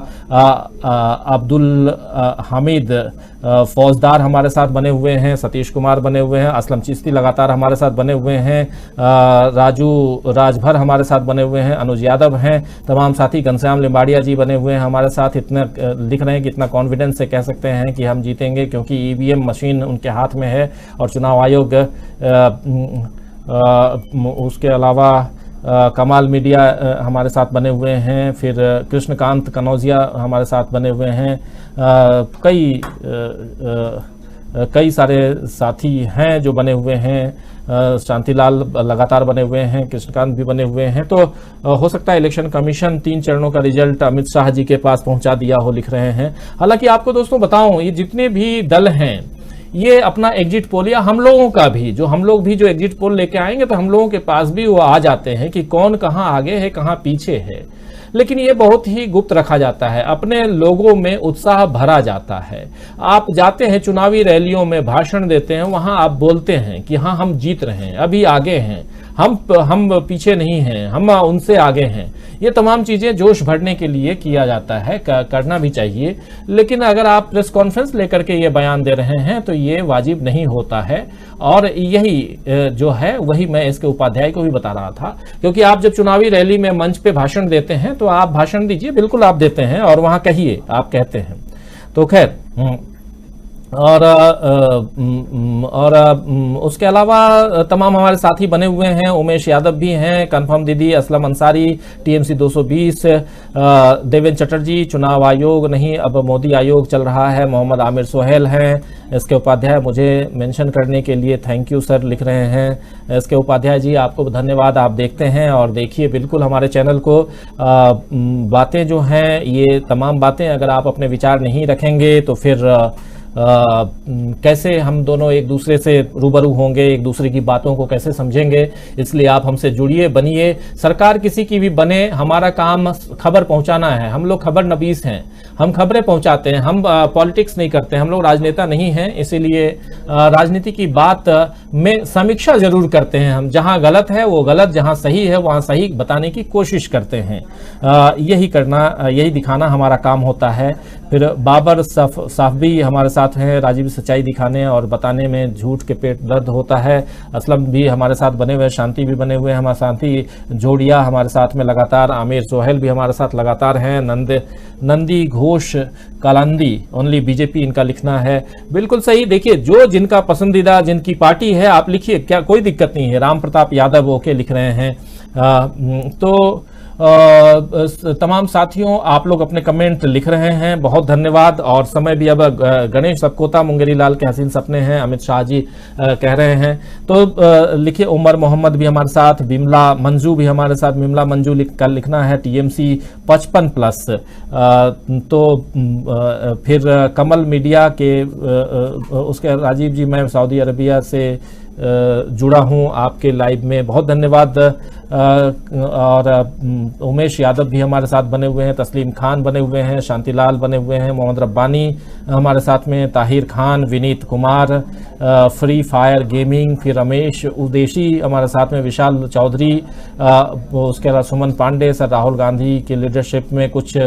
अब्दुल हामिद फौजदार हमारे साथ बने हुए हैं, सतीश कुमार बने हुए हैं, असलम चिश्ती लगातार हमारे साथ बने हुए हैं, राजू राजभर हमारे साथ बने हुए हैं, अनुज यादव हैं, तमाम साथी, घनश्याम लिम्बाड़िया जी बने हुए हैं हमारे साथ। इतना लिख रहे हैं कि इतना कॉन्फिडेंस से कह सकते हैं कि हम जीतेंगे क्योंकि ईवीएम मशीन उनके हाथ में है और चुनाव आयोग उसके अलावा कमाल मीडिया हमारे साथ बने हुए हैं, फिर कृष्णकांत कनौजिया हमारे साथ बने हुए हैं, कई सारे साथी हैं जो बने हुए हैं। शांतिलाल लगातार बने हुए हैं, कृष्णकांत भी बने हुए हैं। तो हो सकता है इलेक्शन कमीशन 3 चरणों का रिजल्ट अमित शाह जी के पास पहुंचा दिया हो, लिख रहे हैं। हालांकि आपको दोस्तों बताऊं, ये जितने भी दल हैं ये अपना एग्जिट पोल, या हम लोगों का भी हम लोग भी जो एग्जिट पोल लेके आएंगे तो हम लोगों के पास भी वो आ जाते हैं कि कौन कहां आगे है कहां पीछे है। लेकिन ये बहुत ही गुप्त रखा जाता है, अपने लोगों में उत्साह भरा जाता है। आप जाते हैं चुनावी रैलियों में, भाषण देते हैं, वहां आप बोलते हैं कि हाँ हम जीत रहे हैं, अभी आगे हैं, हम पीछे नहीं हैं, हम उनसे आगे हैं। ये तमाम चीजें जोश भरने के लिए किया जाता है, करना भी चाहिए। लेकिन अगर आप प्रेस कॉन्फ्रेंस लेकर के ये बयान दे रहे हैं तो ये वाजिब नहीं होता है। और यही जो है वही मैं इसके उपाध्याय को भी बता रहा था, क्योंकि आप जब चुनावी रैली में मंच पे भाषण देते हैं तो आप भाषण दीजिए, बिल्कुल आप देते हैं, और वहां कहिए, आप कहते हैं। तो खैर, और उसके अलावा तमाम हमारे साथी बने हुए हैं। उमेश यादव भी हैं, कन्फर्म दीदी, असलम अंसारी, टीएमसी 220, देवेंद्र चटर्जी, चुनाव आयोग नहीं अब मोदी आयोग चल रहा है, मोहम्मद आमिर सोहेल हैं। इसके उपाध्याय मुझे मेंशन करने के लिए थैंक यू सर लिख रहे हैं। इसके उपाध्याय जी आपको धन्यवाद, आप देखते हैं और देखिए बिल्कुल हमारे चैनल को। बातें जो हैं ये तमाम बातें अगर आप अपने विचार नहीं रखेंगे तो फिर कैसे हम दोनों एक दूसरे से रूबरू होंगे, एक दूसरे की बातों को कैसे समझेंगे। इसलिए आप हमसे जुड़िए, बनिए, सरकार किसी की भी बने, हमारा काम खबर पहुंचाना है। हम लोग खबर नबीस हैं, हम खबरें पहुंचाते हैं, हम पॉलिटिक्स नहीं करते, हम लोग राजनेता नहीं हैं। इसीलिए राजनीति की बात में समीक्षा जरूर करते हैं। हम जहां गलत है वो गलत, जहां सही है वहां सही बताने की कोशिश करते हैं। यही करना, यही दिखाना हमारा काम होता है। फिर बाबर साफ भी हमारे साथ हैं, राजीव सच्चाई दिखाने और बताने में झूठ के पेट दर्द होता है। असलम भी हमारे साथ बने हुए, शांति भी बने हुए हैं हमारे साथी, जोड़िया हमारे साथ में लगातार, आमिर सोहेल भी हमारे साथ लगातार हैं, नंदी घोष कालांदी ओनली बीजेपी इनका लिखना है। बिल्कुल सही। देखिए जो जिनका पसंदीदा जिनकी पार्टी है आप लिखिए, क्या कोई दिक्कत नहीं है। राम प्रताप यादव ओके लिख रहे हैं। तो तमाम साथियों आप लोग अपने कमेंट लिख रहे हैं, बहुत धन्यवाद। और समय भी अब गणेश सबकोता मुंगेरी लाल के हसीन सपने हैं, अमित शाह जी कह रहे हैं। तो लिखिए, उमर मोहम्मद भी हमारे साथ, बिमला मंजू भी हमारे साथ, बिमला मंजू का लिखना है टीएमसी 55+। तो फिर कमल मीडिया के उसके राजीव जी, मैं सऊदी अरबिया से जुड़ा हूं आपके लाइव में, बहुत धन्यवाद। और उमेश यादव भी हमारे साथ बने हुए हैं, तस्लीम खान बने हुए हैं, शांतिलाल बने हुए हैं, मोहम्मद रब्बानी हमारे साथ में, Tahir Khan, Vineet Kumar, free fire gaming, फिर रमेश उदेशी हमारे साथ में, विशाल चौधरी, उसके अलावा सुमन पांडे। सर राहुल गांधी की लीडरशिप में कुछ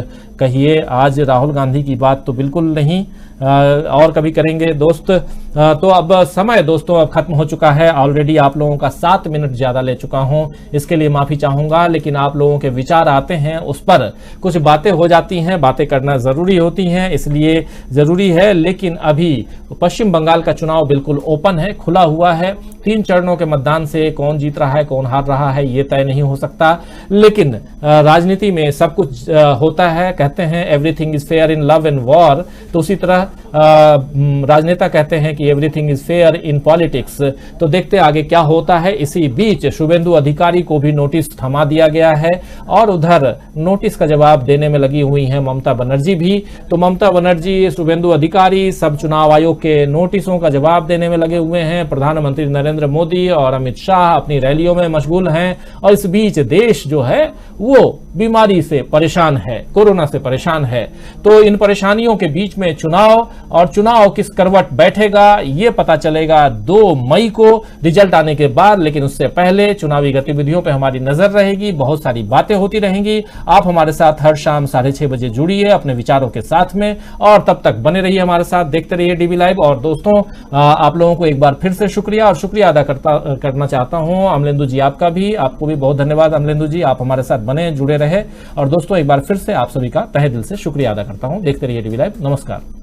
कहिए, आज राहुल गांधी की बात तो बिल्कुल नहीं, और कभी करेंगे दोस्त। तो अब समय दोस्तों अब खत्म हो चुका है, ऑलरेडी आप लोगों का 7 मिनट ज्यादा ले चुका हूं, इसके लिए माफी चाहूंगा। लेकिन आप लोगों के विचार आते हैं, उस पर कुछ बातें हो जाती हैं, बातें करना जरूरी होती हैं, इसलिए जरूरी है। लेकिन अभी पश्चिम बंगाल का चुनाव बिल्कुल ओपन है, खुला हुआ है। 3 चरणों के मतदान से कौन जीत रहा है, कौन हार रहा है, ये तय नहीं हो सकता। लेकिन राजनीति में सब कुछ होता है, कहते हैं everything is fair in love and war, तो उसी तरह राजनेता कहते हैं कि everything is fair in politics. तो देखते आगे क्या होता है। इसी बीच शुभेंदु अधिकारी को भी नोटिस थमा दिया गया है, और उधर नोटिस का जवाब देने में लगी हुई है ममता बनर्जी भी। तो ममता बनर्जी, शुभेंदु अधिकारी सब चुनाव आयोग के नोटिसों का जवाब देने में लगे हुए हैं। प्रधानमंत्री नरेंद्र मोदी और अमित शाह अपनी रैलियों में मशगूल हैं, और इस बीच देश जो है वो बीमारी से परेशान है, कोरोना से परेशान है। तो इन परेशानियों के बीच में चुनाव, और चुनाव किस करवट बैठेगा ये पता चलेगा 2 मई को रिजल्ट आने के बाद। लेकिन उससे पहले चुनावी गतिविधियों पे हमारी नजर रहेगी, बहुत सारी बातें होती रहेंगी। आप हमारे साथ हर शाम 6:30 बजे जुड़िए अपने विचारों के साथ में, और तब तक बने रहिए हमारे साथ, देखते रहिए डीबी लाइव। और दोस्तों आप लोगों को एक बार फिर से शुक्रिया, और शुक्रिया अदा करना चाहता हूं अमलेंदु जी आपका भी, आपको भी बहुत धन्यवाद अमलेंदु जी, आप हमारे साथ बने जुड़े रहे। और दोस्तों एक बार फिर से आप सभी का तहे दिल से शुक्रिया अदा करता हूं। देखते रहिए डीबी लाइव। नमस्कार।